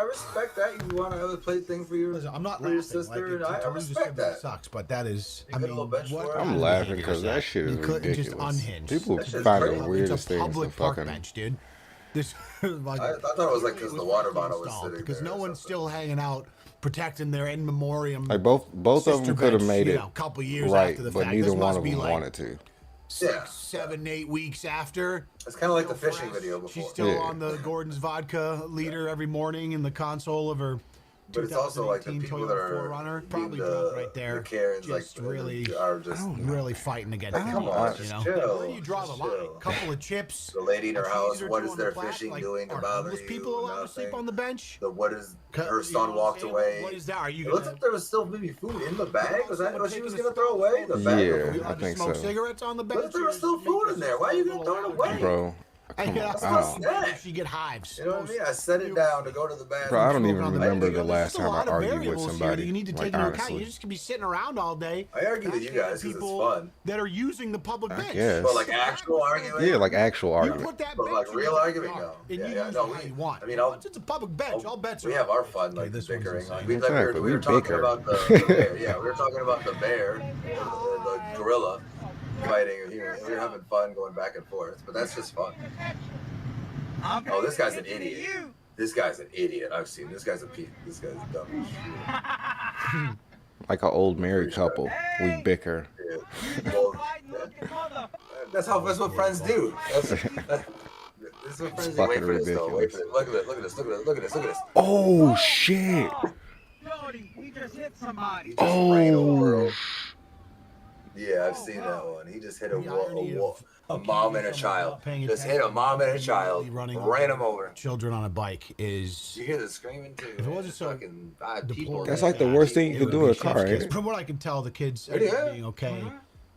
respect that. You want to have a plate thing for your, Listen, I'm not for your laughing. sister, like, and I respect that. Sucks, but that is. You I get a mean, little bench what for it. I'm kind of laughing behavior because is that shit is You couldn't ridiculous. just unhinge. People That shit's find the crazy. weirdest It's a things to public park fucking. bench, dude. This, like, I thought it was like because the water bottle was installed, sitting because there no or one's something. still hanging out protecting their in memoriam. Like both of sister them could have bench, made you it know, a couple years right, after the but fact. neither This one must of be them like wanted to. 6, 7, 8 weeks after. It's kind of like You the know, fishing for us, video before. She's still Yeah. on the Gordon's vodka leader every morning in the console of her. But it's also like the 2018 people Toyota that are 4Runner, being probably the, drunk right there. the Karens, just like really are just really fighting against like, the come odds, on, you just know? chill. Where do you draw the just line? chill. Couple of chips. The lady in her a cheese house, or what two is on the their plaque, fishing like, doing to are bother homeless you? people allowed to sleep Nothing. on the bench? The what is her You know son what walked I'm saying? away. What is that? Are you It looked gonna? like there was still maybe food in the bag. Was that someone what she was taking gonna a throw away? The bag Yeah, of You food? I allowed to think smoke so. cigarettes on the bench? What if there was still food in there? Why are you gonna throw it away? Bro, come on. That's I not don't, snack. She get hives. You know what I mean? I set it down to go to the bathroom. bro, I don't even on the remember bench. the last There's just a time I lot of argued with variables here somebody. that you need to Like, take into account. honestly. You just can be sitting around all day. I argue with you bashing guys because it's people fun. that are using the public I bench. guess. But like actual arguing? Yeah, like actual You argument. put that But bench like in real your argument, backyard, no. and Yeah, you yeah, use no, it how we- you want. I mean, I'll- Once it's a public bench, all bets are We have off. our fun, like this the one's bickering. insane. Like, we Exactly, were we talking bicker. about the bear. Yeah, we were talking about the bear, the gorilla fighting. We were having fun going back and forth, but that's just fun. Oh, this guy's an idiot. This guy's an idiot. I've seen this guy's a piece. This guy's dumb as shit. Like an old married couple, we bicker. Yeah. Well, that's what friends do. This is what friends do. Wait fucking for this though. Wait for ridiculous. this. Look at this. Look at this. Look at this. Look at this. Look at this. Oh shit! Jody, he just hit somebody. He just ran over Oh, him. Yeah, I've seen that one. He just hit a of mom and a child. Just hit a mom and a child. Ran him over. Children on a bike is. You hear the screaming too? If it wasn't so fucking people. deplorable, That's like the worst thing you could do in a car, ain't it? From what I can tell, the kids are Yeah. being okay.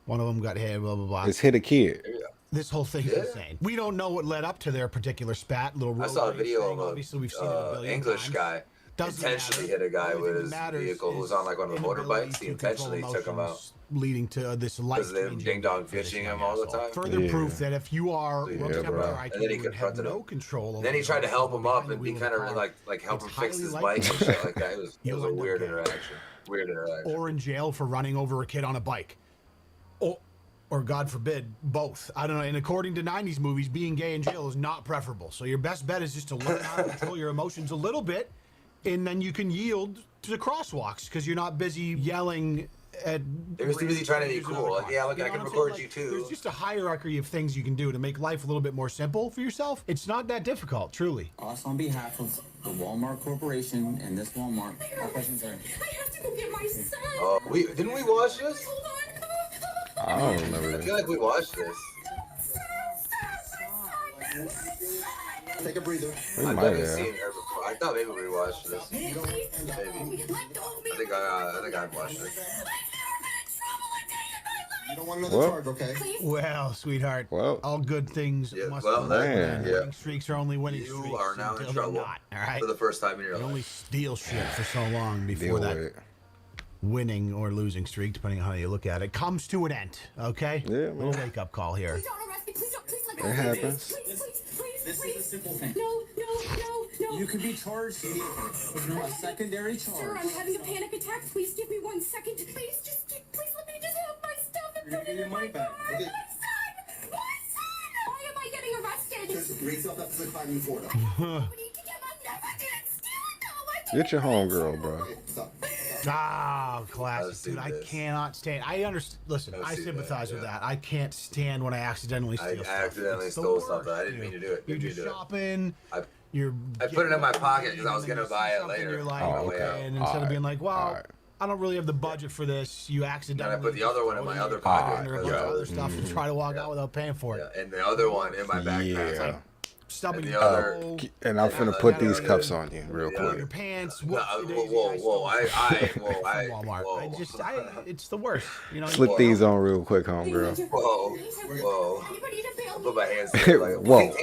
One of them got hit. Blah blah blah. It's hit a kid. This whole thing's Yeah. insane. We don't know what led up to their particular spat. Little I road saw a rage video thing. of Obviously, we've seen it a a billion English times. guy Doesn't intentionally matter. hit a guy The only with thing his that matters vehicle who was is on like one of the inability motorbikes. He to control intentionally took him out emotions, leading to this life because they were ding dong fishing him all the time. Further Yeah. proof that if you are Yeah, low bro. temperature IQ And then he and have confronted no him. control over And then he tried to help him up and be behind the kind wheel of of the car, like help him it's fix highly his likely bike and shit like that. It was you'll a end up weird dead. interaction. Weird interaction. or in jail for running over a kid on a bike. Or God forbid, both. I don't know. And according to 90s movies, being gay in jail is not preferable. So your best bet is just to learn how to control your emotions a little bit, and then you can yield to the crosswalks because you're not busy yelling at. They were too busy trying to be cool. Like, yeah, look, I can what I'm record saying? you too. There's just a hierarchy of things you can do to make life a little bit more simple for yourself. It's not that difficult, truly. Us on behalf of the Walmart Corporation and this Walmart, our questions are. I have to go get my son. Oh, didn't we watch this? Hold on, come on. I don't remember I this. feel like we watched this. Take a breather. We I've might definitely have. seen her before. I thought maybe we watched this. Maybe. I think I watched it. You don't want another charge, okay? Well, sweetheart. Well. All good things must well, be man. winning streaks are only winning streaks. You are now in until trouble. they're not, all right? For the first time in your You life. only steal shit for so long before Deal that with it. winning or losing streak, depending on how you look at it, comes to an end. Okay? Yeah, man. Little wake up call here. It happens. This is a simple thing. No. You could be charged with a secondary charge. Sir, I'm having a panic attack. Please give me 1 second. Please let me just have my stuff and You're put gonna it get your in my money car. back. My son! Why am I getting arrested? Just raise up that for like 5 in Florida. Get your homegirl, bro. Ah, classic, I've seen dude. I this. cannot stand. I understand. Listen, I've I seen sympathize that, with yeah. that. I can't stand when I accidentally I steal stuff. accidentally It's the stole worst, something. I didn't mean to do it. You're Didn't just mean to do it. shopping. I You're put it in my getting pocket ready, because I was and then gonna you see buy it something, later. You're like, Oh, okay. and instead of being like, well, Alright. I don't really have the budget for this, you accidentally. And I put the other one in my other throw it pocket. and a bunch of other stuff and try to walk out without paying for it. Yeah, and the other one in my backpack. Yeah. Stubbing And your the other- toe, And I'm finna put these cuffs on you real Yeah. quick. your pants. No, whoopsie-daisy, whoa, I stole whoa, from Walmart. It's the worst. You know. Slip these on real quick, homegirl. Whoa. I put my hands Whoa. like,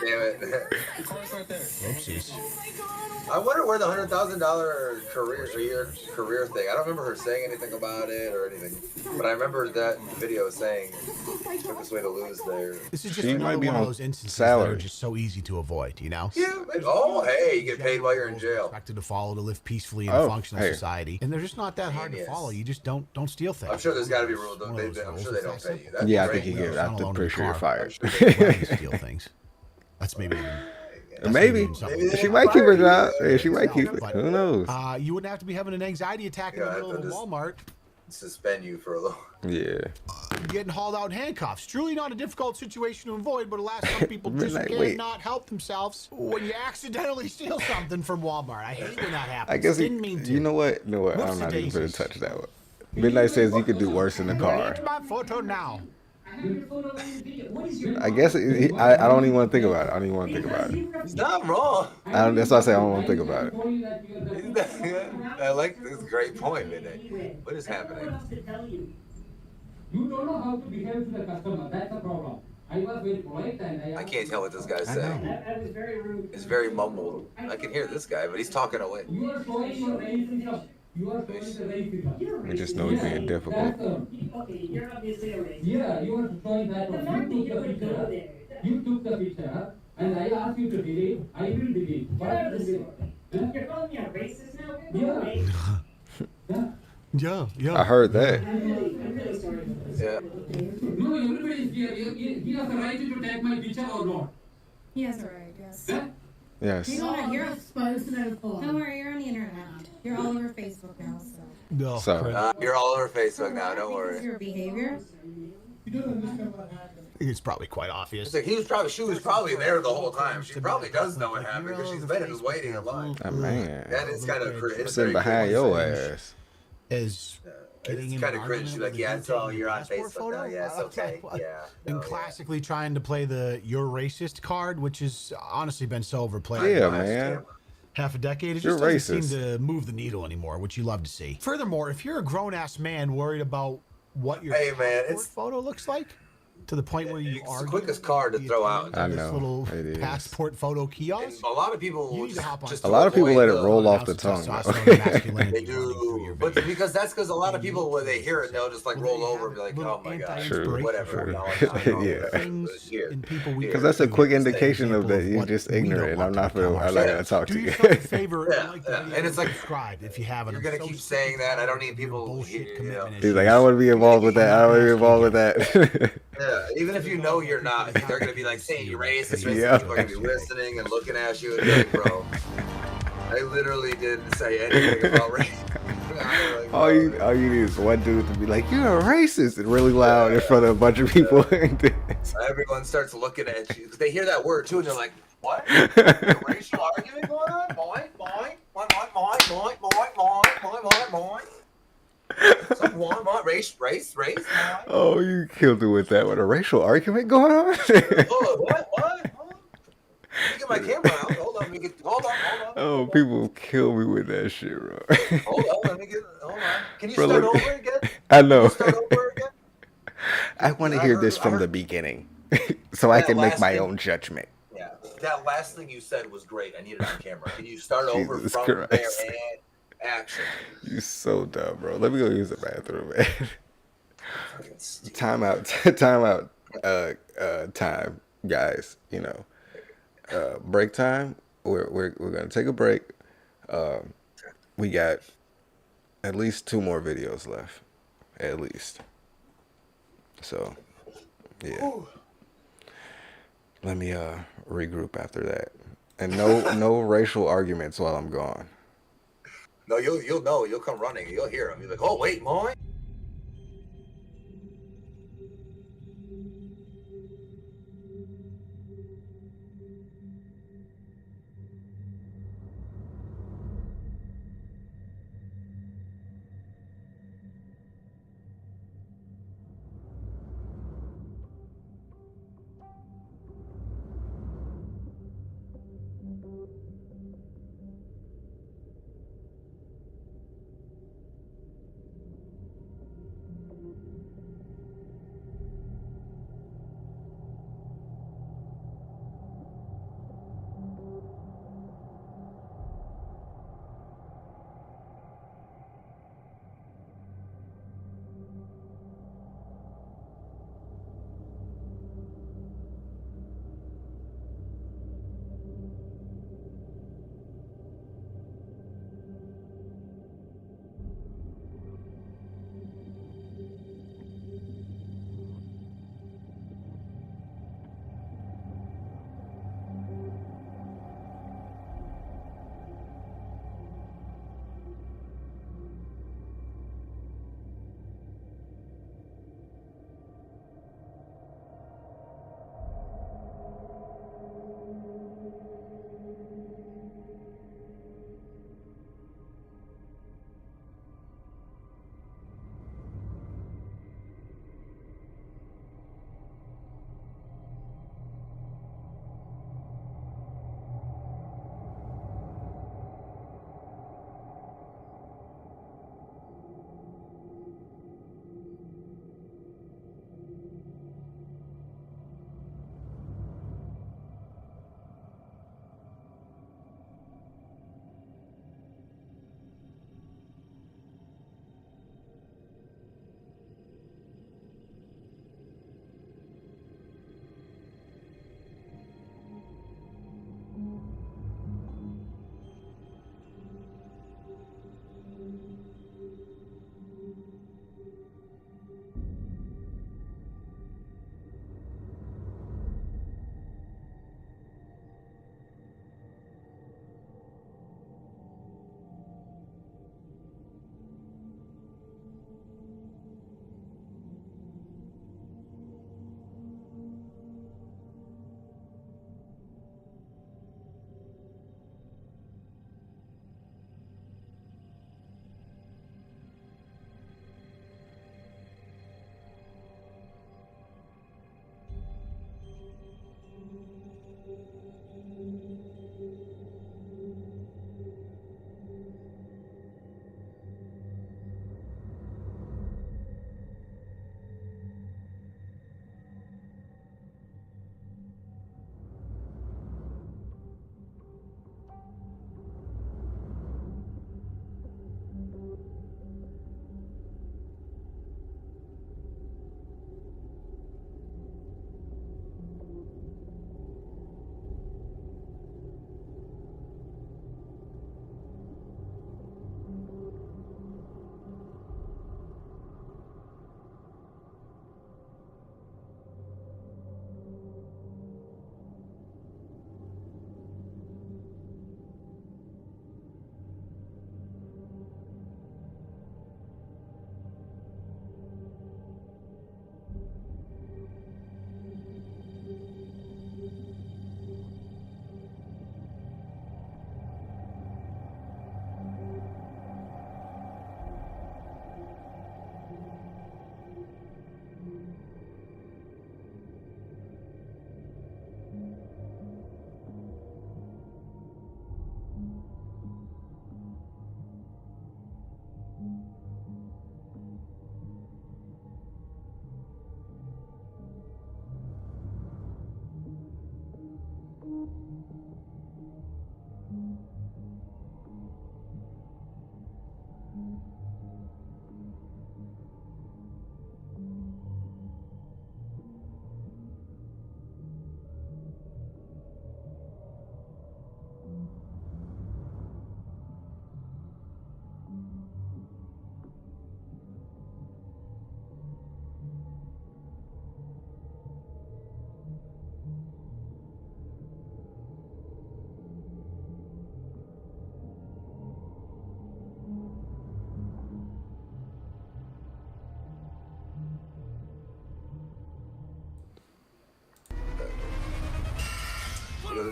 damn it. The car's right there. Oopsies. I wonder where the $100,000 career thing. I don't remember her saying anything about it or anything, but I remember that video saying quickest way to lose there. This is just She another might be one of on those instances that are salary. just so easy to avoid. You know. Yeah. Oh, hey, you get paid while you're in jail. Expected to follow to live peacefully in Oh, a functional hey. society, and they're just not that hard to Genius. follow. You just don't steal things. I'm sure there's got to be rules. One of those I'm rules. sure they It's don't that pay you. That's Yeah, I great. think you get. Not I'm alone in pretty the sure you're car. fired. When you steal things. That's maybe. Maybe. Maybe She might keep her job. Yeah, she might keep it. But, Who knows? You wouldn't have to be having an anxiety attack in the Yeah, middle of a just- Walmart. Suspend you for a little. Yeah. Getting hauled out in handcuffs. Truly not a difficult situation to avoid, but alas, some people just Midnight, wait. cannot help themselves when you accidentally steal something from Walmart. I hate when that happens. I guess Didn't mean to. you know what? No, what? I'm not even gonna Whoopsie-daisies. touch that one. Midnight says you could do worse in the car. Delete my photo now. I guess I don't even want to think about it. I don't even want to think about it. It's not wrong. That's why I say I don't want to think about it. I like this great point, Midnight. What is happening? You don't know how to behave to the customer. That's the problem. I was very polite and I can't tell what this guy's I saying. know. I was very rude. It's very mumbled. I can hear this guy, but he's talking away. You are showing your racism. You are showing the racism. We just know he's being difficult. Okay, you're obviously a racist. Yeah, you are showing that. You took the picture, and I asked you to delete. I will delete. You're calling me a racist now? Yeah. Yeah. I heard that. I'm really sorry. Yeah. No, everybody is here. He has the right to take my picture or not. He has a right, yes. Yes. You know what? You're exposed to that. Don't worry, you're on the internet. You're all over Facebook now, so. No. So You're all over Facebook now. Don't This is worry. your behavior. You don't understand what happened. It's probably quite obvious. It's like she was probably there the whole time. She probably does know what happened because she's been waiting in line. man, That is kind of I'm sitting behind your ass. Is getting It's in kind an of cringe. argument She's like, with a yeah, dude so taking you're your on passport Facebook now. photo? Yeah, it's okay. Yeah. And No, yeah. classically trying to play the "you're racist" card, which has honestly been so overplayed. Yeah, in the last man. half a decade. It You're just doesn't racist. seem to move the needle anymore, which you love to see. Furthermore, if you're a grown-ass man worried about what your Hey, man, passport it's- photo looks like, to the point where you It's are the quickest card to throw out. I this know, little it is. passport photo And kiosk. a lot of people You will need to hop on just A lot of people avoid let it the- roll off Amounts the of tongue. testosterone though. and masculinity They running through do, your but veins. because that's because a lot of people when they hear it, they'll just like roll over and be like, "Oh my god, True, whatever." true. No, it's not Yeah. Things Here. and people we Because that's a quick indication of that example you're what just we don't ignorant. And I'm want not to become gonna. I'm not gonna ourselves. talk Do to you. yourself a favor, Yeah, like the yeah. video And it's like, subscribe if you haven't. You're I'm gonna so keep sick saying and that. I don't tired need of your people. bullshit Yeah. commitment He's like, I don't want to be involved with that. I don't want to be involved with that. Yeah, even if you know you're not, they're gonna be like saying you're racist. Yeah. People are gonna be listening and looking at you and be like, "Bro, I literally didn't say anything about race." Like, all you need is one dude to be like, "You're a racist," and really loud in front of a bunch of people. everyone starts looking at you because they hear that word too, and they're like, "What? A racial argument going on? Boing, boing, boing, boing, boing, boing, boing, boing, boing, boing. Some boing, race, boing. Oh, you killed it with that. What, a racial argument going on? Oh, what? Let me get my camera out. Hold on a get. Hold on. Oh, people kill me with that shit, bro. Hold on. Let me get. Hold on. Can you Bro, start look, over again? I Can know. you start over again? I want to I hear heard. this I from the heard beginning, so I that can make last my thing. own judgment. Yeah, that last thing you said was great. I need it on camera. Can you start over Jesus from there Christ, and action? you so dumb, bro. Let me go use the bathroom, man. Fucking stupid. Time out, time out, time, guys. You know, break time. We're gonna take a break. We got at least 2 more videos left, at least. So, yeah. Let me regroup after that, and no racial arguments while I'm gone. No, you'll know. You'll come running. You'll hear him. You're like, oh wait, Moy.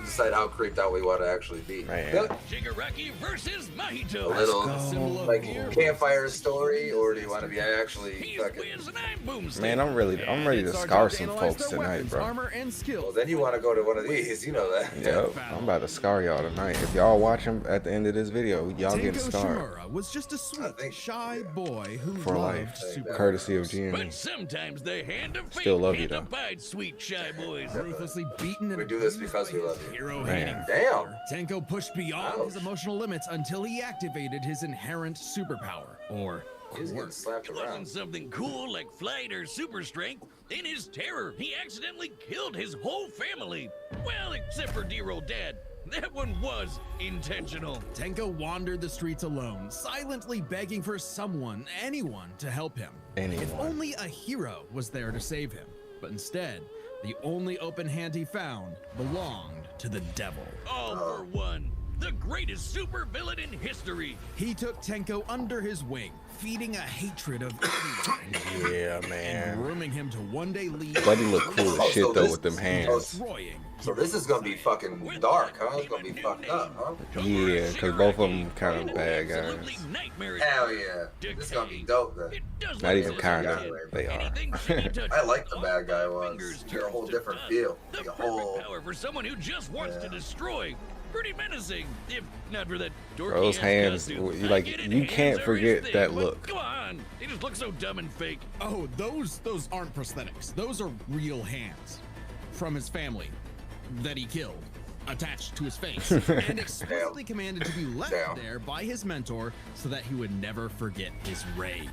decide how creeped out we want to actually be. Shigaraki versus Mahito. A little like campfire story, or do you want to be actually fucking? Man, I'm ready to scar some folks tonight, bro. Well, then you want to go to one of these, you know that. Yep, I'm about to scar y'all tonight. If y'all watch him at the end of this video, y'all getting scarred. Was just a sweet, shy boy who for life, courtesy of GM. But sometimes the hand of fate Still love you can't though. abide sweet shy boys. Ruthlessly beaten and We do this because we love you. hero Man. Damn. Tenko pushed beyond his emotional limits until he activated his inherent superpower, or He's getting slapped It around. wasn't something cool like flight or super strength. In his terror, he accidentally killed his whole family. Well, except for dear old dad. That one was intentional. Tenko wandered the streets alone, silently begging for someone, anyone, to help him. Anyone. If only a hero was there to save him. But instead, the only open hand he found belonged to the devil. All for one. The greatest supervillain in history. He took Tenko under his wing, feeding a hatred of everyone. Yeah, man. And grooming him to one day lead. Buddy look cool as shit though with them hands. So this is gonna be fucking dark, huh? It's gonna be fucked up, huh? Yeah, because both of them kind of bad guys. Hell yeah. This is gonna be dope then. Not even kind of, they are. I like the bad guy ones. They're a whole different feel. Like a whole. Power for someone who just wants to destroy. Pretty menacing, if not for that dorky Those hands, you can't forget that look. Come on, they just look so dumb and fake. Oh, those aren't prosthetics. Those are real hands from his family that he killed, attached to his face, and explicitly commanded to be left there by his mentor so that he would never forget his rage.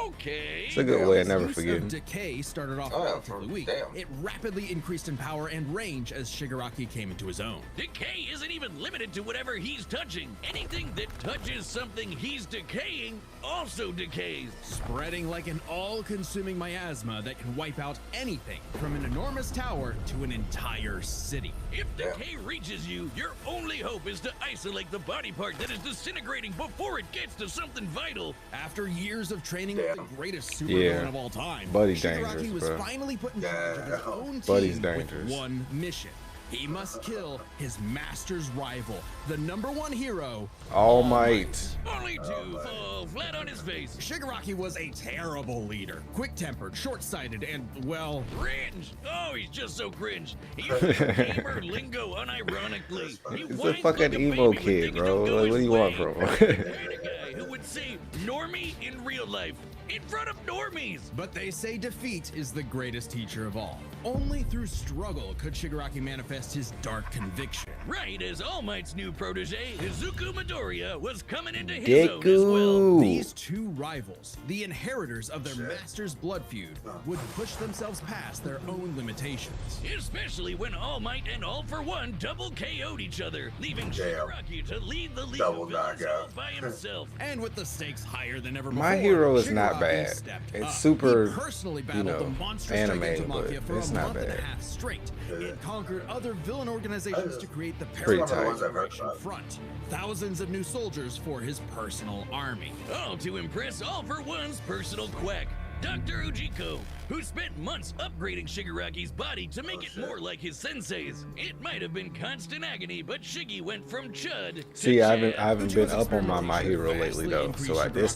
Okay. It's a good way of never Use forgetting. of decay started off relatively weak. It rapidly increased in power and range as Shigaraki came into his own. Decay isn't even limited to whatever he's touching. Anything that touches something he's decaying also decays. Spreading like an all-consuming miasma that can wipe out anything from an enormous tower to an entire city. If decay reaches you, your only hope is to isolate the body part that is disintegrating before it gets to something vital. After years of training with the greatest supervillain of all time, Buddy's Shigaraki dangerous, was bro. finally put in charge of his own Buddy's team dangerous. with one mission. He must kill his master's rival, the #1 hero, All Might. Only to fall flat on his face. Shigaraki was a terrible leader, quick-tempered, short-sighted, and, well... Cringe! Oh, he's just so cringe. He uses gamer lingo unironically. He's a fucking emo kid, bro. Like, what do you want from him? Guy who would say normie in real life, in front of normies. But they say defeat is the greatest teacher of all. Only through struggle could Shigaraki manifest his dark conviction. Right as All Might's new protege, Izuku Midoriya, was coming into his own as well. These two rivals, the inheritors of their master's blood feud, would push themselves past their own limitations. Especially when All Might and All for One double KO'd each other, leaving Shigaraki to lead the League of Villains all by himself. And with the stakes higher than ever before, My Hero is not Shigaraki bad. stepped It's up. super, He personally you battled know, the monstrous animated, but Gigantomachia for it's a not month and bad. a half straight. It conquered other villain organizations to create the Pretty Paramount tight. Liberation Front. Thousands of new soldiers for his personal army. All to impress All for One's personal quack, Dr. Ujiko, who spent months upgrading Shigaraki's body to make it more like his sensei's. It might have been constant agony, but Shiggy went from Chud See, to I Chad. haven't been up on my Hero lately though. So like this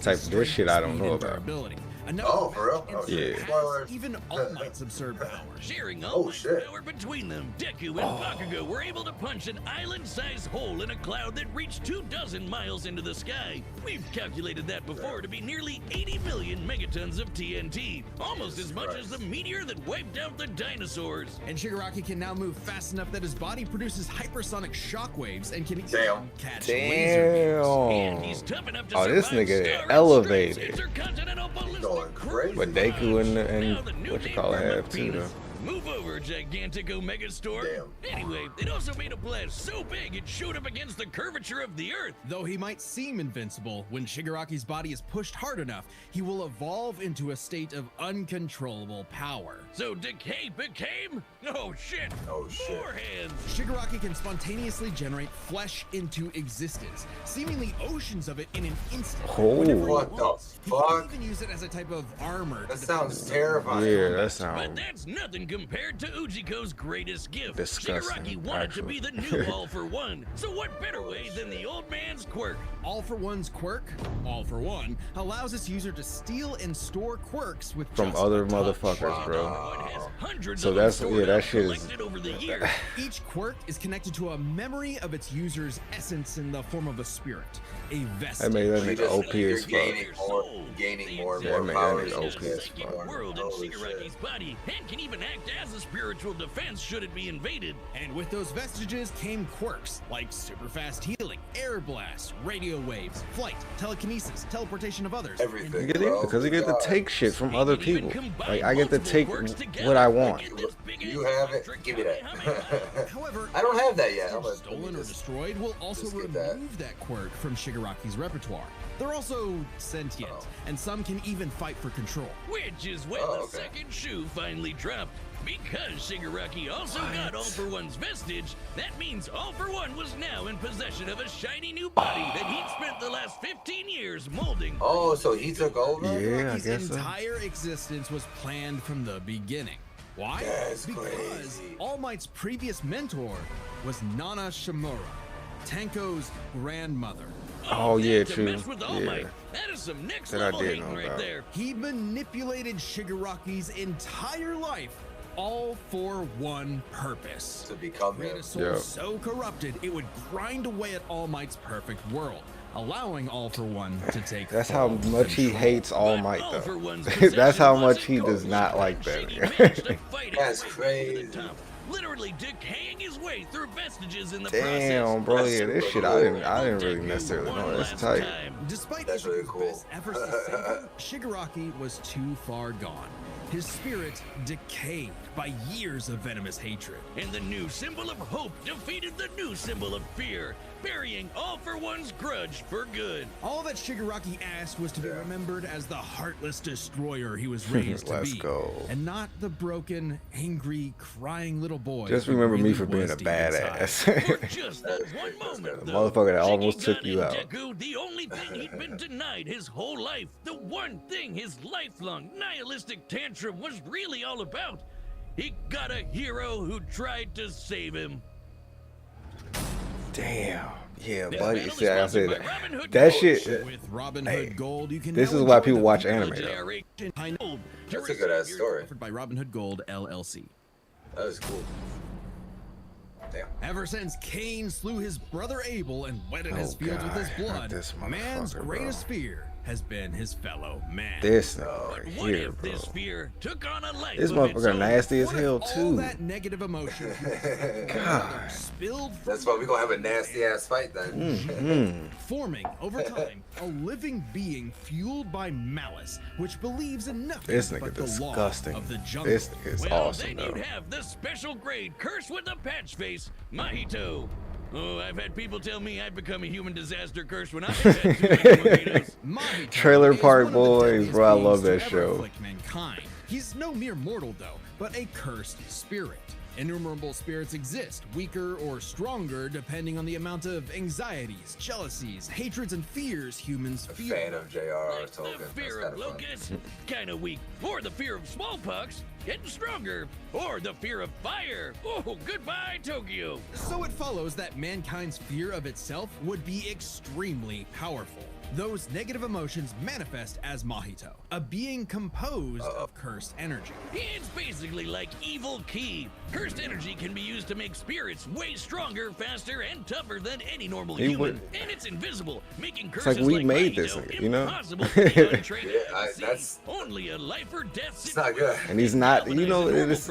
shit I don't know about. Oh, for real? Oh, Yeah. Spoilers. Even All Might's absurd power. Sharing All Might's power between them, Deku and Bakugo were able to punch an island-sized hole in a cloud that reached 24 miles into the sky. We've calculated that before to be nearly 80 million megatons of TNT, almost as much as the meteor that wiped out the dinosaurs. And Shigaraki can now move fast enough that his body produces hypersonic shockwaves and can even catch laser Damn. And he's tough enough to Oh, this survive nigga star-struck elevated. intercontinental ballistic But Deku and what you call it have too though. Move over, gigantic Omega Storm. Anyway, it also made a blast so big it showed up against the curvature of the Earth. Though he might seem invincible, when Shigaraki's body is pushed hard enough, he will evolve into a state of uncontrollable power. So Decay became? Oh shit! Oh shit! Four hands! Shigaraki can spontaneously generate flesh into existence, seemingly oceans of it in an instant. Oh. Whenever he What the wants. He fuck? can even use it as a type of armor. That sounds terrifying. Yeah, that But sounds. that's nothing compared to Ujiko's greatest gift. Disgusting, Shigaraki wanted actually. to be the new All for One. So what better way than the old man's quirk? All for One's quirk, All for One, allows its user to steal and store quirks with From just other a touch. motherfuckers, bro. Hundreds So of them that's stored that up, shit is. collected over the years. Each quirk is connected to a memory of its user's essence in the form of a spirit, a vestige. That made that You nigga just- OP you're as fuck. gaining more and Yeah, more man, power. that nigga OP as Psychic fuck. world in Holy Shigaraki's body and can even act as a spiritual defense should it be invaded. And with those vestiges came quirks like super fast healing, air blasts, radio waves, flight, telekinesis, teleportation of others. Everything, You get it? Because you get to take shit from other people. combine Like I get to multiple take quirks together what I to want. get this big You have it. Give me that. However, I don't have that yet. I'm vestige gonna stolen or destroyed will also just get remove that quirk from Shigaraki's repertoire. They're also sentient, and some can even fight for control. Which is when the second shoe finally dropped. Because Shigaraki also got All for One's vestige, that means All for One was now in possession of a shiny new body that he'd spent the last 15 years molding. Oh, so he took over? Yeah, I His guess so. entire existence was planned from the beginning. Why? That's Because crazy. All Might's previous mentor was Nana Shimura, Tenko's grandmother. Oh yeah, to true. mess with All Yeah. Might. That is some next That I level did hating know right about. there. He manipulated Shigaraki's entire life, all for one purpose. To become Create him. a soul Yep. so corrupted it would grind away at All Might's perfect world, allowing All for One to take That's how full much he control. hates All Might, All for though. One's That's how possession much he wasn't does not like Shiggy that. managed to fight That's his way to the crazy. top, literally decaying his way through vestiges in the Damn, process. bro. Yeah, this shit I didn't really necessarily know. That's tight. Despite That's really Ichigo's cool. best efforts to save him, Shigaraki was too far gone. His spirit decayed by years of venomous hatred. And the new symbol of hope defeated the new symbol of fear, burying All for One's grudge for good. All that Shigaraki asked was to be remembered as the heartless destroyer he was raised to Let's be, go. and not the broken, angry, crying little boy. Just he remember me really for being was a deep inside. For badass. just that one moment, The though, motherfucker that Shiggy almost took got you in out. Deku the only thing he'd been denied his whole life, the one thing his lifelong nihilistic tantrum was really all about. He got a hero who tried to save him. Damn. Yeah, This buddy. battle See, is I sponsored said by that. Robin Hood That Gold. shit. With Robin Hey, Hood Gold, you can this now is why enjoy people the watch full anime, JRH Behind Gold. That's a good ass story. Offered by Robin Hood Gold LLC. That was cool. Damn. Ever since Cain slew his brother Abel and wetted his Oh, fields with his God, blood, not this man's motherfucker, bro. greatest fear has been his fellow man. This But nigga right what here, if bro. this fear took on a life This of its motherfucker own? nasty as What if hell all too. that negative emotion God. spilled That's why we gonna have a nasty ass fight then. Mm. forming over time a living being fueled by malice, which believes in nothing This but nigga the disgusting. law of the jungle. This nigga is Well, awesome, then though. you'd have the special grade curse with the patch face, Mahito. Oh, I've had people tell me I've become a human disaster curse when I've had too many mojitos. Mahito Trailer is Park one of the Boys, deadliest bro, I beings love to that ever show. afflict mankind. He's no mere mortal, though, but a cursed spirit. Innumerable spirits exist, weaker or stronger, depending on the amount of anxieties, jealousies, hatreds, and fears humans A feel. fan of J.R.R. Like Tolkien. the That's fear kind of of fun. locusts, kind of weak. Or the fear of smallpox, getting stronger. Or the fear of fire. Oh, goodbye, Tokyo. So it follows that mankind's fear of itself would be extremely powerful. Those negative emotions manifest as Mahito, a being composed of cursed energy. It's basically like evil ki. Cursed energy can be used to make spirits way stronger, faster, and tougher than any normal He human. would- And it's invisible, making It's curses like we made Mahito this nigga, you know? impossible for the untrained Yeah, to see. that's- Only a life or death It's not good. And he's not, you know, it is,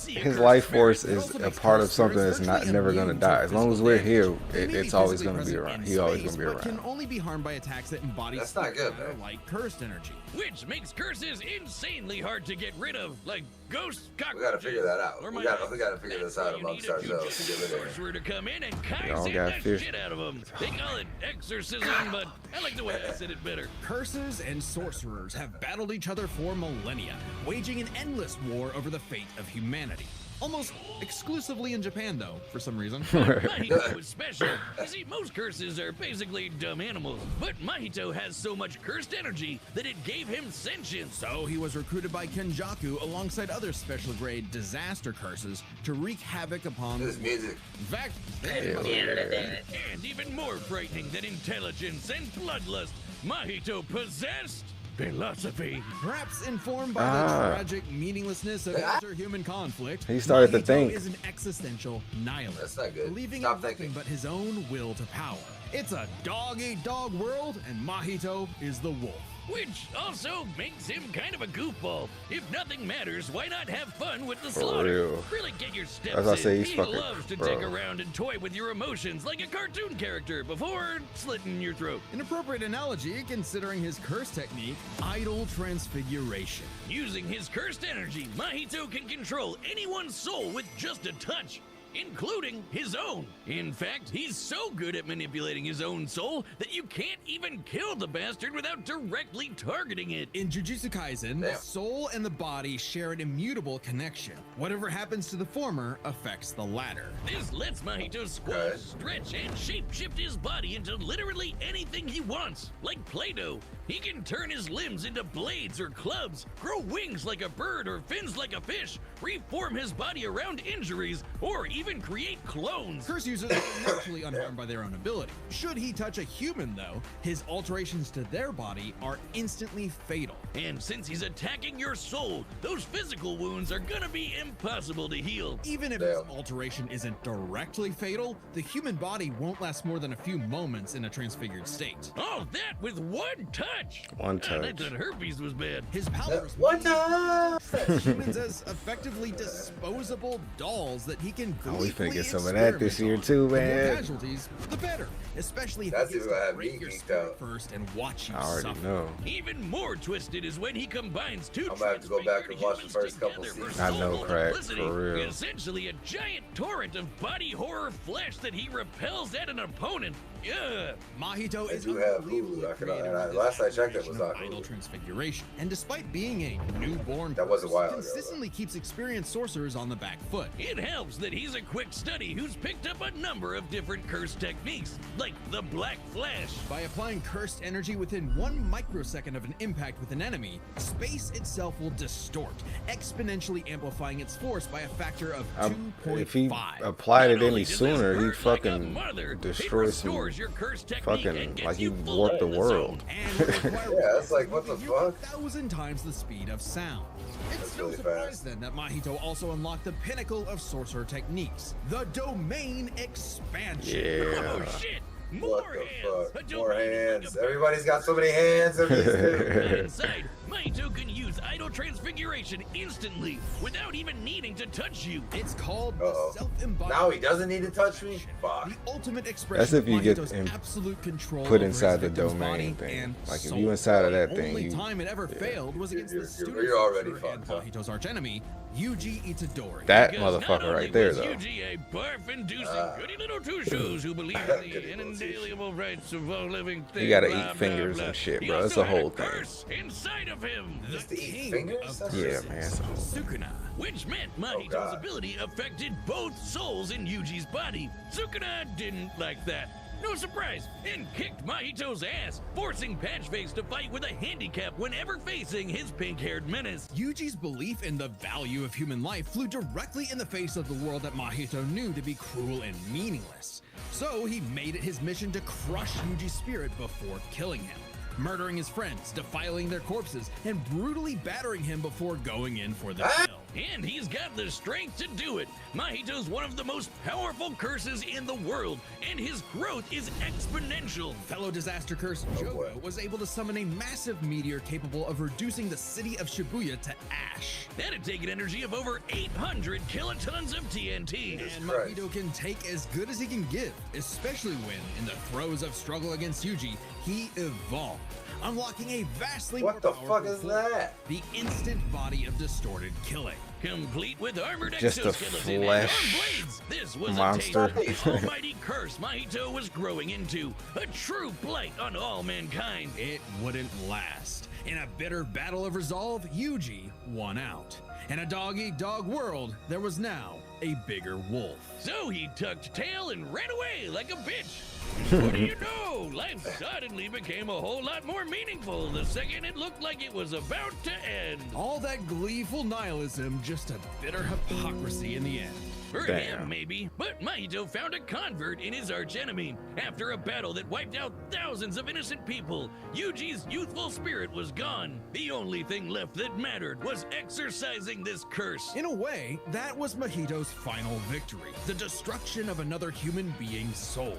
his life force is a part of something that's not never gonna die. As long as we're here, it's always gonna be around. He always gonna be But can around. only be harmed by attacks that embody That's not good, fire, man. like cursed energy. Which makes curses insanely hard to get rid of, like ghosts, cockroaches. We gotta figure that out. or We my gotta figure That's this out why you amongst need a ourselves to get rid of it. sorcerer to come in and Y'all Kaizen got the fish. shit out of them. They call it exorcism, but I like the way I said it better. Curses and sorcerers have battled each other for millennia, waging an endless war over the fate of humanity. Almost exclusively in Japan, though, for some reason. Mahito was special. You see, most curses are basically dumb animals, but Mahito has so much cursed energy that it gave him sentience. So he was recruited by Kenjaku alongside other special grade disaster curses to wreak havoc upon this music. In fact, and even more frightening than intelligence and bloodlust, Mahito possessed philosophy. Perhaps informed by the tragic meaninglessness of interhuman conflict, he started to Mahito think. is an existential nihilist, That's not good. believing Stop in nothing thinking. but his own will to power. It's a dog-eat-dog world, and Mahito is the wolf. Which also makes him kind of a goofball. If nothing matters, why not have fun with the For slaughter? real. Really get your steps As I in. say, he's He fucking- loves to bro. dig around and toy with your emotions like a cartoon character before slitting your throat. An appropriate analogy, considering his curse technique, idol transfiguration. Using his cursed energy, Mahito can control anyone's soul with just a touch, including his own. In fact, he's so good at manipulating his own soul that you can't even kill the bastard without directly targeting it. In Jujutsu Kaisen, the soul and the body share an immutable connection. Whatever happens to the former affects the latter. This lets Mahito squash, stretch, and shape-shift his body into literally anything he wants, like Play-Doh. He can turn his limbs into blades or clubs, grow wings like a bird or fins like a fish, reform his body around injuries, or even create clones. Curse users are naturally unharmed by their own ability. Should he touch a human, though, his alterations to their body are instantly fatal. And since he's attacking your soul, those physical wounds are gonna be impossible to heal. Even if his alteration isn't directly fatal, the human body won't last more than a few moments in a transfigured state. All that with one touch. One I touch. thought herpes was bad. His powers One time. sets humans as effectively disposable dolls that he can Oh, we finna gleefully get some of that this year experiment too, on. The more man. casualties, the better. Especially if That's he gets even to gonna break have your me geeked spirit out. first and watch you I already suffer. know. Even more twisted is when he combines two I'm gonna have to go back and watch the first couple together for seasons. I know, soul crack, multiplicity. for real. Essentially a giant torrent of body horror flesh that he repels at an opponent. Yeah. Mahito They is do have unbelievably Hulu. creative with Last his I checked, it was application of on idol Hulu. transfiguration. And despite being a newborn That was a curse, while ago, consistently keeps experienced sorcerers on the back foot. It helps that he's a quick study who's picked up a number of different curse techniques, like the Black Flash. By applying cursed energy within 1 microsecond of an impact with an enemy, space itself will distort, exponentially amplifying its force by a factor of 2.5. If he applied it Not only any does this sooner, he hurt like a fucking mother, it destroys some restores your curse technique fucking and gets like he you full warped the of world. And will require Yeah, it's like, what the fuck? 1,000 times the speed of sound. It's That's no really surprise fast. then that Mahito also unlocked the pinnacle of sorcerer techniques, the domain expansion. Yeah. Oh shit! What More the hands! fuck? A More domain like hands. a Everybody's got so many hands in these dudes. inside, Mahito can use idol transfiguration instantly without even needing to touch you. It's called Uh-oh. self-embodied. Now he doesn't need to touch me? Fuck. The ultimate expression That's if you of get Mahito's him absolute control put over his inside the victim's domain body thing. and Like if soul. you inside of that The thing, only you time it ever failed was against You're the student you're already sorcerer fucked and up. Mahito's archenemy, Yuji Itadori. that Because not motherfucker only right there was though. Yuji a barf-inducing goody little two-shoes who believed in the inalienable rights of all living things. You gotta blah, eat blah, fingers blah. and shit, He bro. It's also a had whole thing. curse inside of him. Just to eat king fingers? of That's Yeah, just- man. It's a whole Sukuna. Which meant Mahito's God. ability affected both souls in Yuji's body. Sukuna didn't like that. No surprise, and kicked Mahito's ass, forcing Patchface to fight with a handicap whenever facing his pink-haired menace. Yuji's belief in the value of human life flew directly in the face of the world that Mahito knew to be cruel and meaningless. So he made it his mission to crush Yuji's spirit before killing him, murdering his friends, defiling their corpses, and brutally battering him before going in for the kill. And he's got the strength to do it. Mahito's one of the most powerful curses in the world, and his growth is exponential. Fellow disaster curse Jogo was able to summon a massive meteor capable of reducing the city of Shibuya to ash. That'd take an energy of over 800 kilotons of TNT. And Mahito can take as good as he can give, especially when, in the throes of struggle against Yuji, he evolved, unlocking a vastly What more the powerful fuck is force, that? the instant body of distorted killing. complete with armored Just a exoskeleton and flesh arm blades. This was monster. a taste of the almighty curse Mahito was growing into, a true blight on all mankind. It wouldn't last. In a bitter battle of resolve, Yuji won out. In a dog-eat-dog world, there was now a bigger wolf. So he tucked tail and ran away like a bitch. What do you know? Life suddenly became a whole lot more meaningful the second it looked like it was about to end. All that gleeful nihilism, just a bitter hypocrisy in the end. For him, maybe, but Mahito found a convert in his archenemy. After a battle that wiped out thousands of innocent people, Yuji's youthful spirit was gone. The only thing left that mattered was exorcising this curse. In a way, that was Mahito's final victory, the destruction of another human being's soul.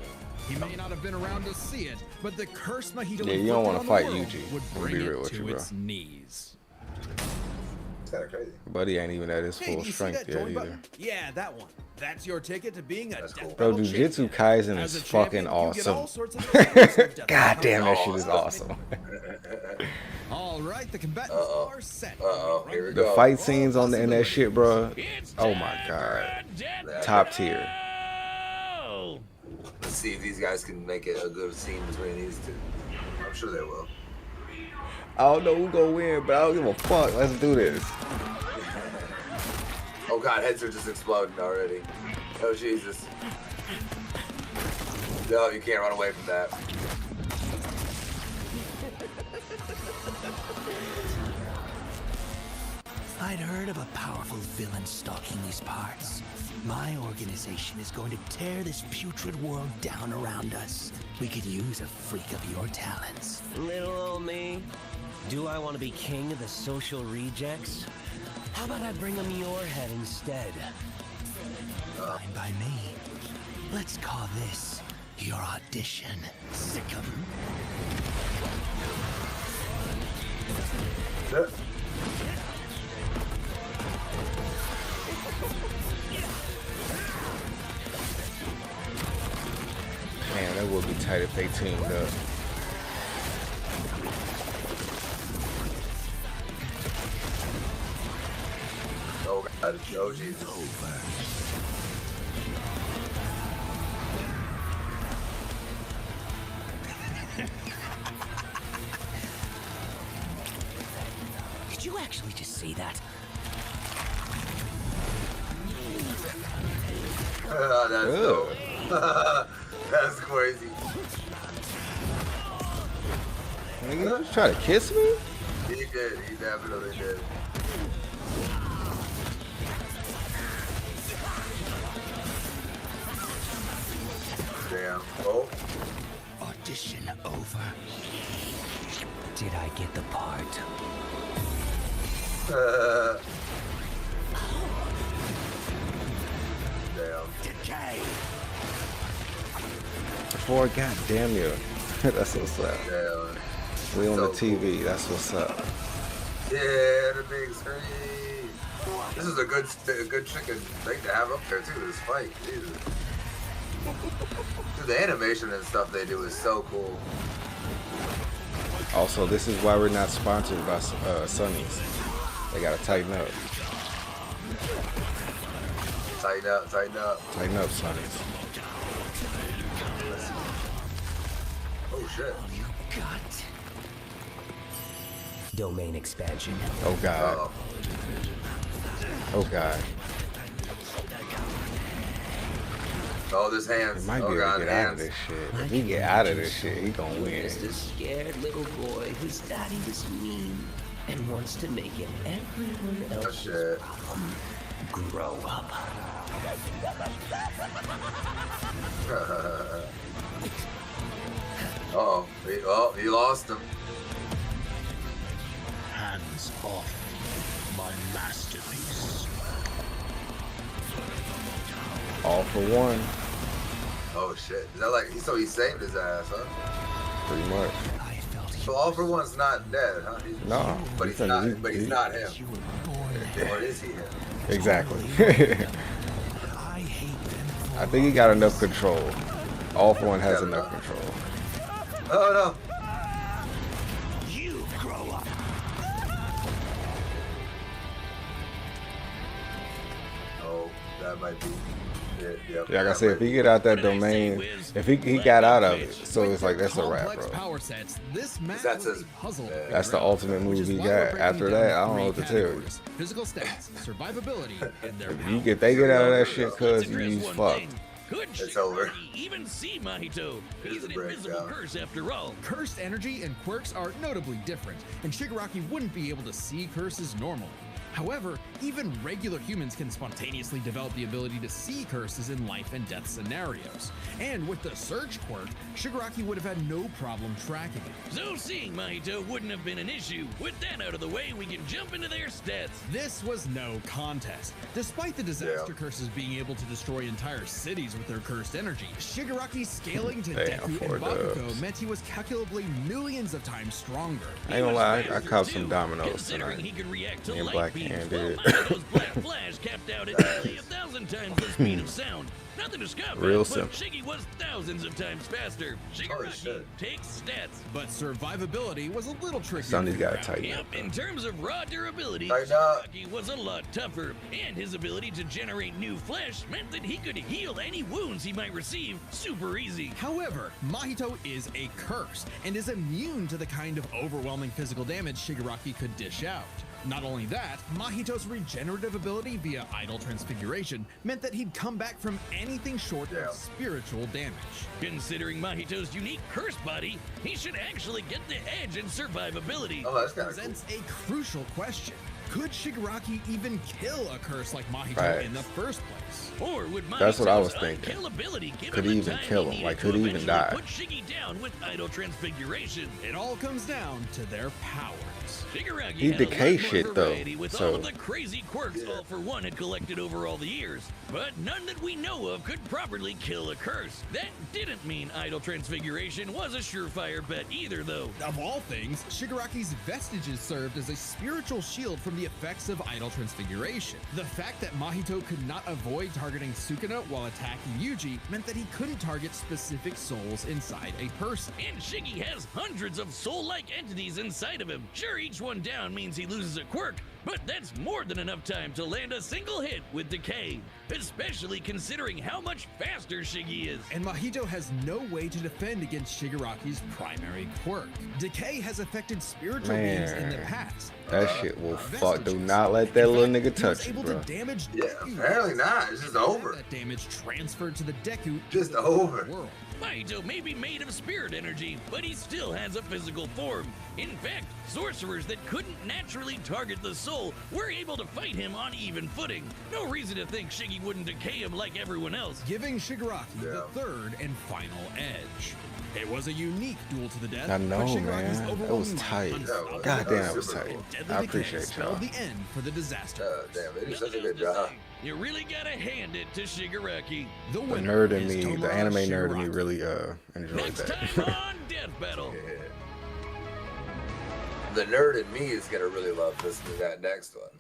He may not have been around to see it, but the curse Mahito Yeah, you don't want to fight world Yuji. would I'll bring be real it with to you, bro. its knees. Kind of crazy. Buddy ain't even at his Hey, full do you see strength that yet join either. button? Yeah, that one. That's your ticket to being a death Bro, battle Jujutsu champion. Kaisen As is a fucking champion, you get all awesome. sorts of exclusive death God battle damn, that shit powers. is awesome. All right, the combatants are set. Here we The go. fight scenes on the in that shit, bro. Oh my god, top tier. Let's see if these guys can make it a good scene between these two. I'm sure they will. I don't know who gonna win, but I don't give a fuck. Let's do this. Oh god, heads are just exploding already. Oh Jesus. No, you can't run away from that. I'd heard of a powerful villain stalking these parts. My organization is going to tear this putrid world down around us. We could use a freak of your talents. Little old me. Do I want to be king of the social rejects? How about I bring them your head instead? Fine by me. Let's call this your audition. Sick 'em. Man, that would be tight if they teamed up. Oh god, oh Jesus. Did you actually just see that? That's dope. That's crazy. Nigga, you just try to kiss me? He did. He definitely did. Damn. Oh. Audition over. Did I get the part? Damn. Decay. Boy, god damn you. That's what's up. Damn. We on the So TV. That's what's up. Yeah, the big screen. This is a good chicken thing to have up there too. This fight, Jesus. Dude, the animation and stuff they do is so cool. Also, this is why we're not sponsored by Sonny's. They gotta tighten up. Tighten up, tighten up. Tighten up, Sonny's. Oh shit. Got domain expansion. Oh god. Oh god. Oh, this hands. He might be Oh able god, to get out of hands. this shit. If he get out of this shit, he gonna win. Just a scared little boy whose daddy was mean and wants to make it everyone else's problem. Grow up. Uh-oh. He lost him. Hands off my masterpiece. All for one. Oh shit. Is that like so he saved his ass, huh? Pretty much. So all for one's not dead, huh? No. But he's not but he's not him. Or is he him? Exactly. I think he got enough control. All for one has enough control. Oh You grow up. That might be it. Yep. Like I said, if he get out that domain, if he got out of it, so it's like that's a wrap, bro. Power sets, this map That's was his a puzzle. That's the ultimate move he got. After that, I don't know what to tell you. Physical stats, survivability, and their They get out of that shit, cuz you fucked. Could It's over. Shigaraki even see Mahito? He's an invisible curse after all. Cursed energy and quirks are notably different, and Shigaraki wouldn't be able to see curses normally. However, even regular humans can spontaneously develop the ability to see curses in life and death scenarios. And with the Surge quirk, Shigaraki would have had no problem tracking it. So seeing Mahito wouldn't have been an issue. With that out of the way, we can jump into their stats. This was no contest. Despite the disaster curses being able to destroy entire cities with their cursed energy, Shigaraki's scaling to Deku and Bakugo meant he was calculably millions of times stronger. I ain't gonna lie, I caught some dominoes Considering tonight. he could react to Me and light Black beams, Hand well, did. Mahito's Black Flash capped out at nearly 1,000 times the speed of sound. Nothing to scoff Real at, but simple. Shiggy was thousands of times faster. Shigaraki takes stats. But survivability was a little tricky. Sonny's got to tighten Yep, up. in terms of raw durability, Tighten up. Shigaraki was a lot tougher, and his ability to generate new flesh meant that he could heal any wounds he might receive super easy. However, Mahito is a curse and is immune to the kind of overwhelming physical damage Shigaraki could dish out. Not only that, Mahito's regenerative ability via idle transfiguration meant that he'd come back from anything short of spiritual damage. Considering Mahito's unique curse body, he should actually get the edge in survivability. Oh, that's kind of cool. Presents a crucial question. Could Shigaraki even kill a curse like Mahito Right. in the first place? Or would That's what I was Mahito's thinking. unkillability give Could him he the even time kill he him? needed Like, to could he even eventually die? Put Shiggy down with idle transfiguration. It all comes down to their powers. Shigaraki He had a decay lot more shit, though, variety with so- all of the crazy quirks All For One had collected over all the years, but none that we know of could properly kill a curse. That didn't mean idle transfiguration was a surefire bet either, though. Of all things, Shigaraki's vestiges served as a spiritual shield from the effects of idle transfiguration. The fact that Mahito could not avoid targeting Sukuna while attacking Yuji meant that he couldn't target specific souls inside a person. And Shiggy has hundreds of soul-like entities inside of him. Sure, each one down means he loses a quirk, but that's more than enough time to land a single hit with Decay, especially considering how much faster Shiggy is. And Mahito has no way to defend against Shigaraki's primary quirk. Decay has affected spiritual beings in the past. That shit will fuck. Do not let that little nigga He was touch you, able bro. to damage Yeah, Deku. apparently not. It's just over. That damage transferred to the Deku. Just over. World. Mahito may be made of spirit energy, but he still has a physical form. In fact, sorcerers that couldn't naturally target the soul were able to fight him on even footing. No reason to think Shiggy wouldn't decay him like everyone else. Giving Shigaraki the third and final edge. It was a unique duel to the death. I know, but Shigaraki's man. It overwhelming was tight. unstoppable God damn, it power was tight. and deadly I decay appreciate y'all. spelled the end for the disaster. Damn, they do such a good job. You really gotta hand it to Shigaraki. The The winner nerd in is me, the Tomura anime nerd in me Shigaraki. really enjoyed Next that. time on Death Battle. The nerd in me is gonna really love listening to that next one.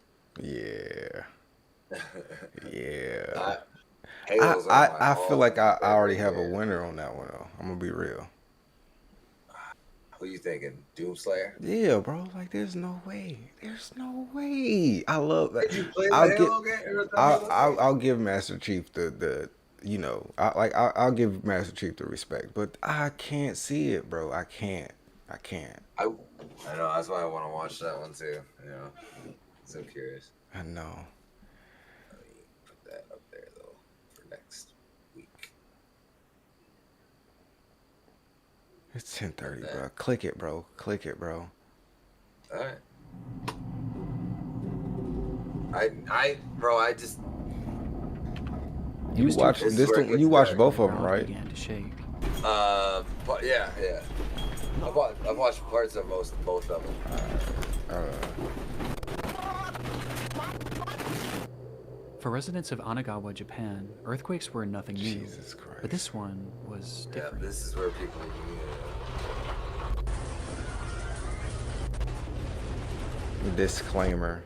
Yeah. Yeah. Halo's I feel like I already have a winner on that one though. I'm gonna be real. Who you thinking? Doomslayer? Yeah, bro. Like, there's no way. There's no way. I love that. Did you play the I'll Halo game? I'll give Master Chief the you know, I'll give Master Chief the respect, but I can't see it, bro. I can't. I know. That's why I want to watch that one too. You know, so curious. I know. Let me put that up there though for next week. It's 10:30, bro. Click it, bro. Click it, bro. All right. I just. You watch this. You watched both of them, right? But yeah. I've watched parts of both of them. For residents of Anagawa, Japan, earthquakes were nothing new. Jesus Christ. But this one was different. Yeah, this is where people. Disclaimer.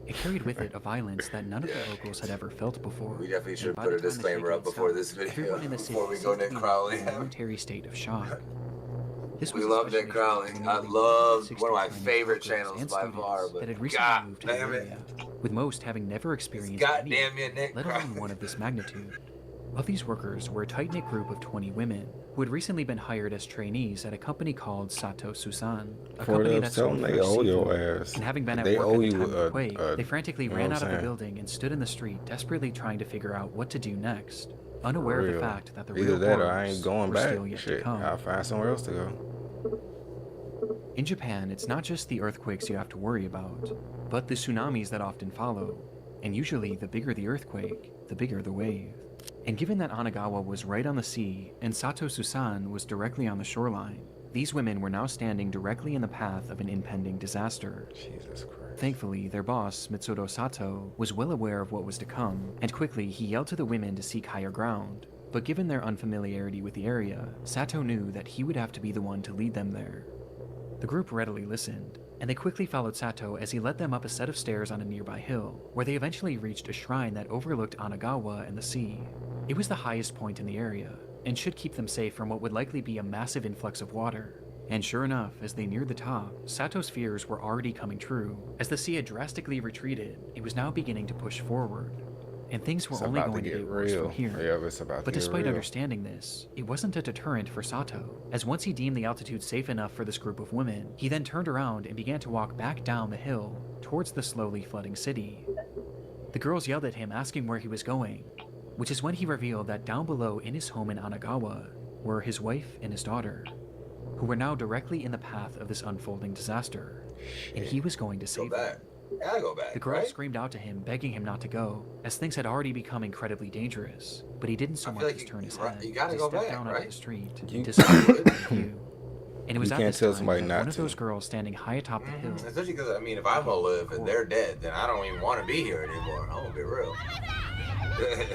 It carried with it a violence that none of the locals had ever felt before. We definitely And should by put the a time the disclaimer up shaking before stopped, this video, everyone in the city before we go seemed to Nick be in Crowley. a momentary state of shock. This We was love Nick especially Crowley. true for I nearly love 160 one of my Chinese favorite locals channels and by students far, but that had recently God moved to the damn it. area. with most having never experienced any, let alone one of this magnitude. Of these workers were a tight-knit group of 20 women who had recently been hired as trainees at a company called Sato Susan, a company that sold fresh seafood. And having been at work at the time of the quake, they frantically ran out of the building and stood in the street, desperately trying to figure out what to do next, unaware of the fact that the real horrors were still yet to come. I'll find somewhere else to go. In Japan, it's not just the earthquakes you have to worry about, but the tsunamis that often follow. And usually, the bigger the earthquake, the bigger the wave. And given that Anagawa was right on the sea and Sato Susan was directly on the shoreline, these women were now standing directly in the path of an impending disaster. Jesus Christ. Thankfully, their boss, Mitsudo Sato, was well aware of what was to come, and quickly he yelled to the women to seek higher ground. But given their unfamiliarity with the area, Sato knew that he would have to be the one to lead them there. The group readily listened, and they quickly followed Sato as he led them up a set of stairs on a nearby hill, where they eventually reached a shrine that overlooked Anagawa and the sea. It was the highest point in the area, and should keep them safe from what would likely be a massive influx of water. And sure enough, as they neared the top, Sato's fears were already coming true. As the sea had drastically retreated, it was now beginning to push forward. And things were only going to get worse from here. But despite understanding this, it wasn't a deterrent for Sato, as once he deemed the altitude safe enough for this group of women, he then turned around and began to walk back down the hill, towards the slowly flooding city. The girls yelled at him asking where he was going, which is when he revealed that down below in his home in Anagawa were his wife and his daughter, who were now directly in the path of this unfolding disaster, and he was going to save them. Gotta go back. The girl screamed out to him, begging him not to go, as things had already become incredibly dangerous. But he didn't so much as turn his head. You gotta he go stepped back, down right? onto the street and disappeared from view. And it was at this time that one of to. those girls standing high atop the hill. Especially because, I mean, if I'm gonna live and they're dead, then I don't even want to be here anymore. I'm gonna be real.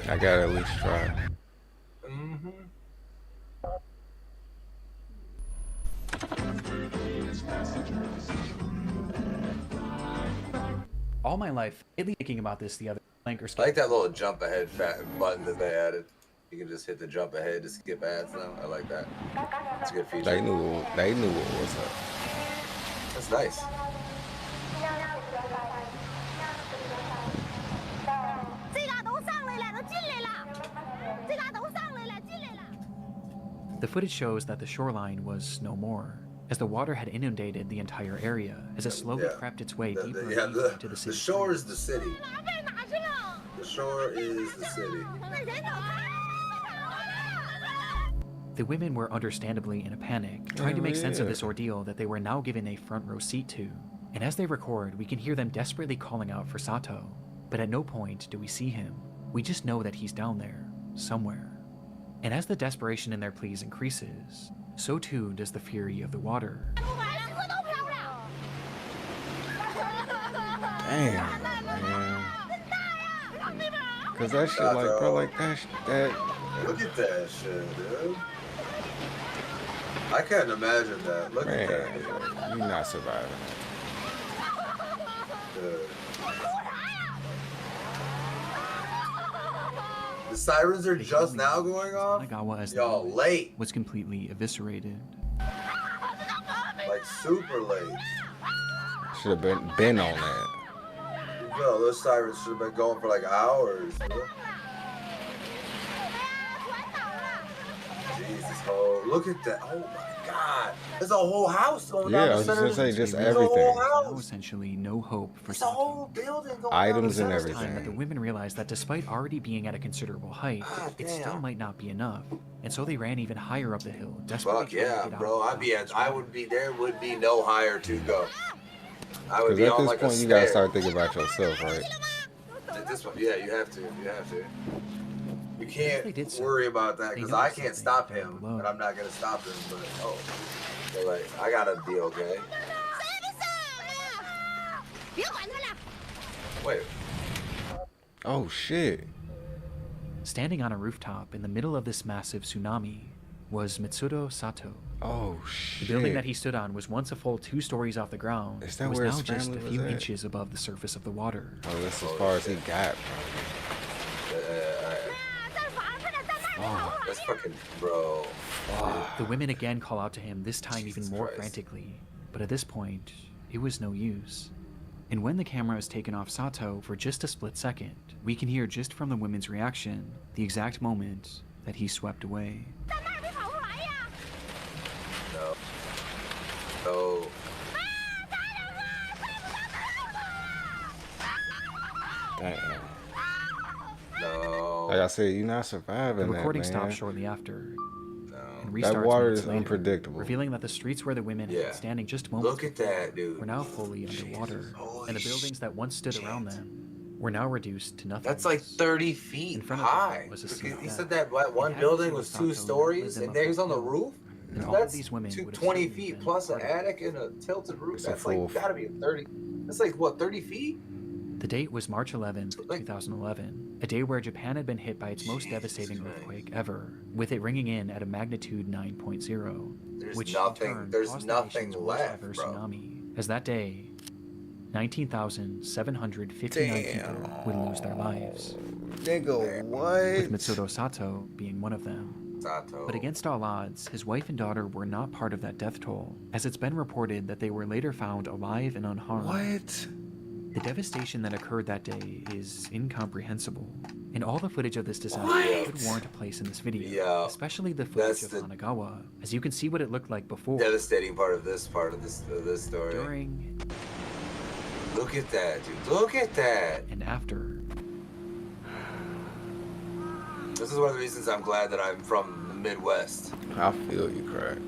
I gotta at least try. All my life, lately thinking about this the other I like that little jump ahead button that they added. You can just hit the jump ahead to skip ads now. I like that. It's a good feature. They knew what was up. That's nice. The footage shows that the shoreline was no more, as the water had inundated the entire area as it slowly crept its way deeper and deeper into the city. The shore is the city. The shore is the city. The women were understandably in a panic, trying to make sense of this ordeal that they were now given a front row seat to. And as they record, we can hear them desperately calling out for Sato. But at no point do we see him. We just know that he's down there, somewhere. And as the desperation in their pleas increases, so too does the fury of the water. Damn, man. Cause that shit, like, bro, like that. Look at that shit, dude. I can't imagine that. Look at that. You're not surviving. Dude. The sirens are just now going off? Y'all late. Was completely eviscerated. Like super late. Should have been on that. No, those sirens should have been going for like hours. Bro. Jesus, oh, look at that. Oh my God. There's a whole house going down the center. I was just just There's everything. A whole house. Essentially no hope for There's a whole building going items down and the everything. That the women realized that despite already being at a considerable height, it still might not be enough. And so they ran even higher up the hill, desperately. Fuck yeah, bro. I would be there would be no higher to go. I would Because be at on this like point, a you gotta stair. start thinking about yourself, right? At this one, yeah, you have to. You have to. You can't worry about that because I can't stop him, and I'm not gonna stop him. But so like, I gotta be okay. Wait. Oh shit. Standing on a rooftop in the middle of this massive tsunami was Mitsudo Sato. Oh shit. The building that he stood on was once a full 2 stories off the ground. Is that and was where now his just a family few was at? inches above the surface of the water. Oh, that's as far as he got, Oh, that's fucking bro. The women again call out to him, this time even more frantically. But at this point, it was no use. And when the camera is taken off Sato for just a split second, we can hear just from the women's reaction the exact moment that he swept away. No. No. Damn. No. Like I said, you're not surviving. The recording that, man. stopped shortly after. And That restarts water minutes is later, unpredictable. revealing that the streets where the women had been standing just moments Look at that, dude. were now fully underwater, and the buildings that once stood around them were now reduced to nothing. That's like 30 feet high. He said that one building was 2 stories, and there he's on the roof. And all That's of these women would have 20 feet plus an attic and a tilted roof. That's like gotta be 30. That's like what, 30 feet? The date was March 11th, 2011, a day where Japan had been hit by its most devastating earthquake ever, with it ringing in at a magnitude 9.0, which in turn caused the nation's worst ever tsunami. As that day, 19,759 people would lose their lives. Nigga, what? With Mitsudo Sato being one of them. But against all odds, his wife and daughter were not part of that death toll, as it's been reported that they were later found alive and unharmed. What? The devastation that occurred that day is incomprehensible, and all the footage of this disaster could warrant a place in this video, especially the footage of Hanagawa, as you can see what it looked like before. Devastating part of this story. Look at that, dude. Look at that. And after. This is one of the reasons I'm glad that I'm from the Midwest. I feel you, Craig.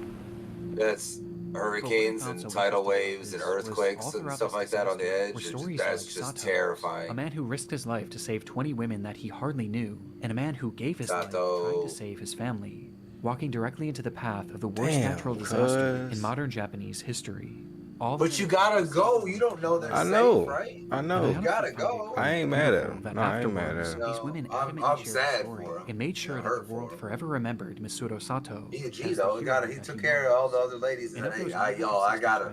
That's hurricanes and tidal waves and earthquakes and stuff like that on the edge. That's just terrifying. A man who risked his life to save 20 women that he hardly knew, and a man who gave his life trying to save his family, walking directly into the path of the worst natural disaster in modern Japanese history. But you gotta go. You don't know they're safe, right? I know. You gotta go. I ain't mad at him. No, I ain't mad at him. These women I'm sad for him. and made sure that the world forever remembered Mitsudo Sato. He a G though. He took care of all the other ladies. And hey, I gotta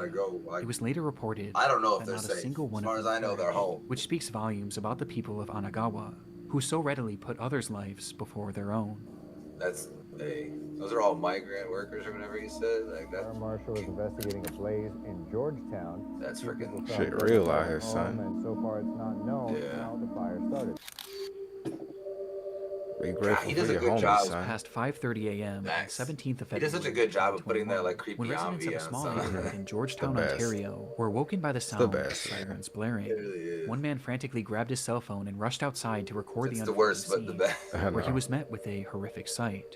go. It was later reported I don't know if that they're not safe. a single one As far of as I know, they're home. which speaks volumes about the people of Anagawa, who so readily put others' lives before their own. Those are all migrant workers or whatever he said. Like that. Fire marshal is investigating a blaze in Georgetown. That's freaking shit real out here, son. And so far, it's not known how the fire started. Be grateful he does for a your good homies, job. son. Past 5:30 a.m. on 17th of February. He does such a good job of putting that like creepy when residents of a ambiance. small on. neighborhood in Georgetown, The best. Ontario, were woken by the the sound of best, sirens blaring. One man frantically grabbed his cell phone and rushed outside to record It's the the worst, but the unfolding best. scene, where he was met with a horrific sight.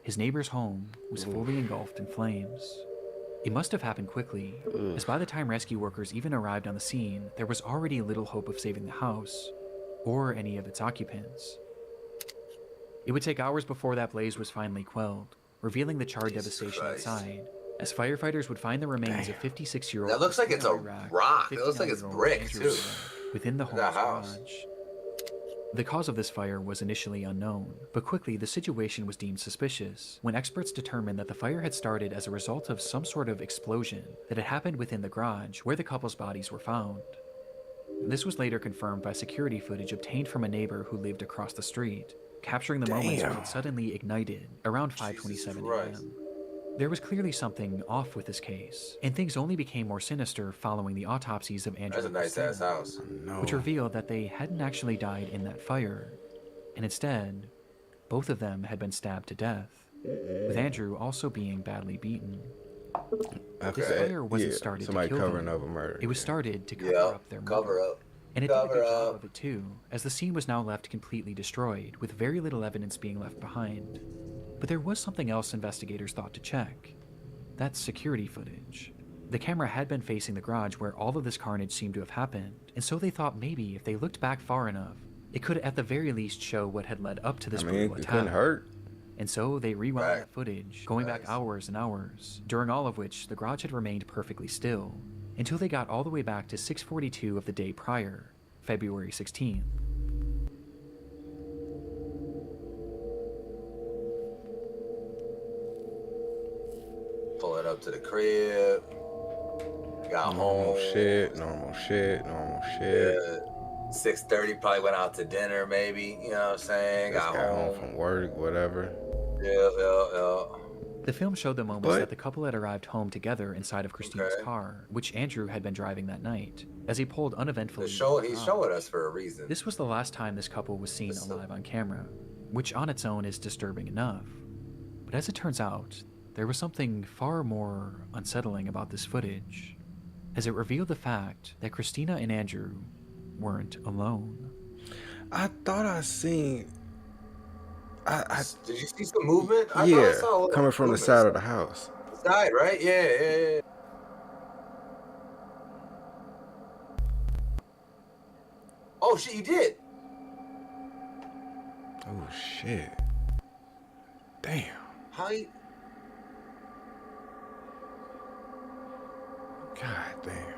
His neighbor's home was fully engulfed in flames. It must have happened quickly, as by the time rescue workers even arrived on the scene, there was already little hope of saving the house, or any of its occupants. It would take hours before that blaze was finally quelled, revealing the charred devastation inside, as firefighters would find the remains of 56-year-old. That looks like it's a rock. It looks like it's brick too. Within the home's house. garage. The cause of this fire was initially unknown, but quickly the situation was deemed suspicious when experts determined that the fire had started as a result of some sort of explosion that had happened within the garage where the couple's bodies were found. This was later confirmed by security footage obtained from a neighbor who lived across the street, capturing the moments when it suddenly ignited around 5:27 a.m. There was clearly something off with this case, and things only became more sinister following the autopsies of Andrew That's a nice ass house. which revealed that they hadn't actually died in that fire, and instead, both of them had been stabbed to death, with Andrew also being badly beaten. This fire wasn't started to kill covering them. up a murder. It was started to cover up their murder. Cover up. And it did a good job of it too, as the scene was now left completely destroyed, with very little evidence being left behind. But there was something else investigators thought to check. That's security footage. The camera had been facing the garage where all of this carnage seemed to have happened, and so they thought maybe if they looked back far enough, it could at the very least show what had led up to this brutal it attack. couldn't hurt. And so they rewound that footage, going back hours and hours, during all of which the garage had remained perfectly still, until they got all the way back to 6:42 of the day prior, February 16th. Pulling up to the crib. Got Normal home. shit, normal shit, normal shit. 6:30, probably went out to dinner, maybe. You know what I'm saying? Just Got got home. from work, whatever. Yeah. The The film showed the moments that the couple had arrived home together inside of Christina's car, which Andrew had been driving that night, as he pulled uneventfully. He's showing us for a reason. This was the last time this couple was seen alive on camera, which on its own is disturbing enough. But as it turns out, there was something far more unsettling about this footage, as it revealed the fact that Christina and Andrew weren't alone. I thought I seen. Did you see some movement? I Yeah, saw coming from the side of the house. Side, right? Yeah. Oh shit, you did. Oh shit. Damn. How you... God damn.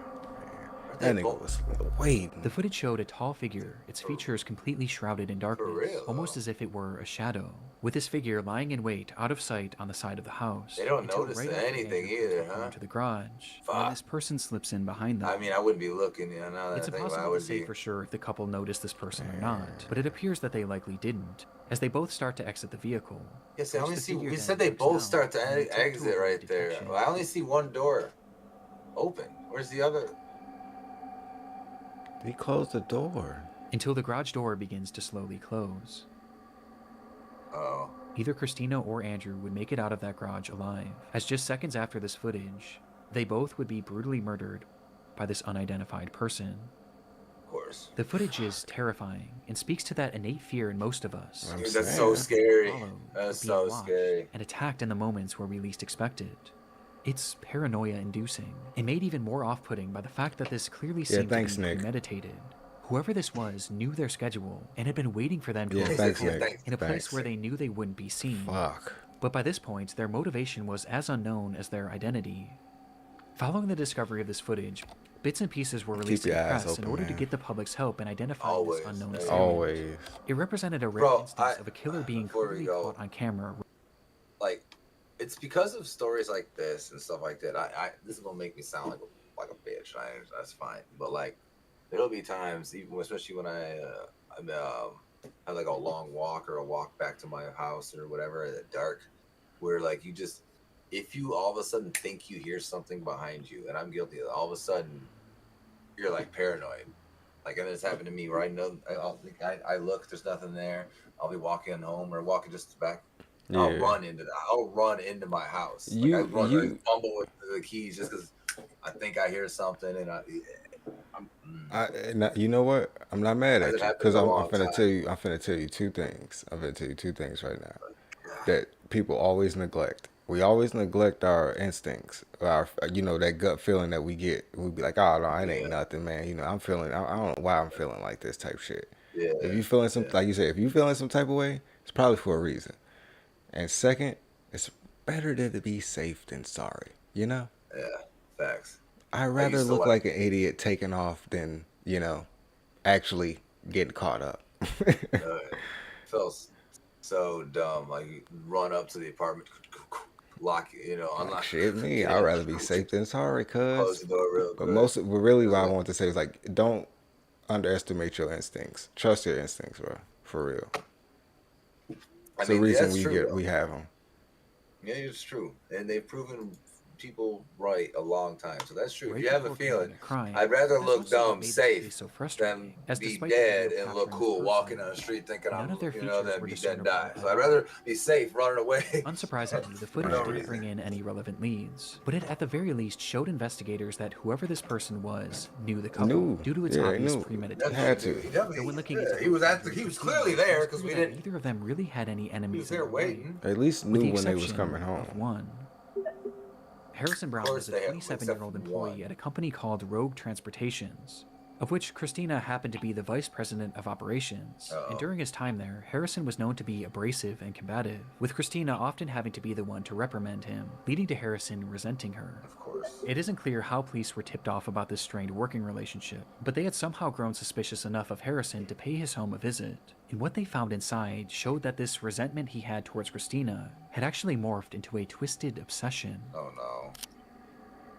That nigga was waiting. The footage showed a tall figure, its features completely shrouded in darkness, almost as if it were a shadow, with this figure lying in wait out of sight on the side of the house. They don't notice anything either, huh? To the garage, while this person slips in behind them. I mean, I wouldn't be looking, you know. It's impossible to say for sure if the couple noticed this person or not, but it appears that they likely didn't, as they both start to exit the vehicle. Yes, I only see. We said they both start to exit right there. Well, I only see one door open. Where's the other? He closed the door. Until the garage door begins to slowly close. Oh. Either Christina or Andrew would make it out of that garage alive, as just seconds after this footage, they both would be brutally murdered by this unidentified person. Of course. The footage is terrifying and speaks to that innate fear in most of us. Dude, that's so scary. That's so scary. And attacked in the moments where we least expect it. It's paranoia-inducing, and made even more off-putting by the fact that this clearly seemed to be premeditated. Whoever this was knew their schedule and had been waiting for them to arrive in a place where they knew they wouldn't be seen. Fuck. But by this point, their motivation was as unknown as their identity. Following the discovery of this footage, bits and pieces were released to the press in order to get the public's help in identifying this unknown assailant. Always. It represented a rare instance of a killer being clearly caught on camera. Like, it's because of stories like this and stuff like that. This is gonna make me sound like a bitch. That's fine. But like, there'll be times, even especially when I have like a long walk or a walk back to my house or whatever in the dark, where like if you all of a sudden think you hear something behind you, and I'm guilty of it, all of a sudden you're like paranoid. Like, and it's happened to me where I know I look, there's nothing there. I'll be walking home or walking just back. Yeah. I'll run into my house. I fumble with the keys just because I think I hear something, and you know what? I'm not mad at you because I'm finna tell you two things. I'm finna tell you two things right now that people always neglect. We always neglect our instincts, that gut feeling that we get. We'd be like, oh no, it ain't nothing, man. I don't know why I'm feeling like this type shit. Yeah. If you feeling like you said, if you feeling some type of way, it's probably for a reason. And second, it's better to be safe than sorry, Yeah, facts. I'd rather look like an idiot taking off than, actually getting caught up. Feels so dumb. Like, you run up to the apartment, lock it, unlock. Shit, me. I'd rather be safe than sorry, close the door real quick. But really what I want to say is, like, don't underestimate your instincts. Trust your instincts, bro. For real. It's the reason we have them. Yeah, it's true, and they've proven people right a long time, so that's true. If you have a feeling, I'd rather look dumb, safe, than be dead and look cool walking on the street thinking I'm, than be dead and die. So I'd rather be safe running away. Unsurprisingly, the footage didn't bring in any relevant leads, but it at the very least showed investigators that whoever this person was knew the couple due to its obvious premeditation. Had to. He was clearly there because we didn't. Neither of them really had any enemies. He was there waiting. At least knew when they was coming home. One. Harrison Brown was a 27-year-old employee at a company called Rogue Transportations, of which Christina happened to be the vice president of operations. And during his time there, Harrison was known to be abrasive and combative, with Christina often having to be the one to reprimand him, leading to Harrison resenting her. Of course. It isn't clear how police were tipped off about this strained working relationship, but they had somehow grown suspicious enough of Harrison to pay his home a visit. And what they found inside showed that this resentment he had towards Christina had actually morphed into a twisted obsession. Oh no.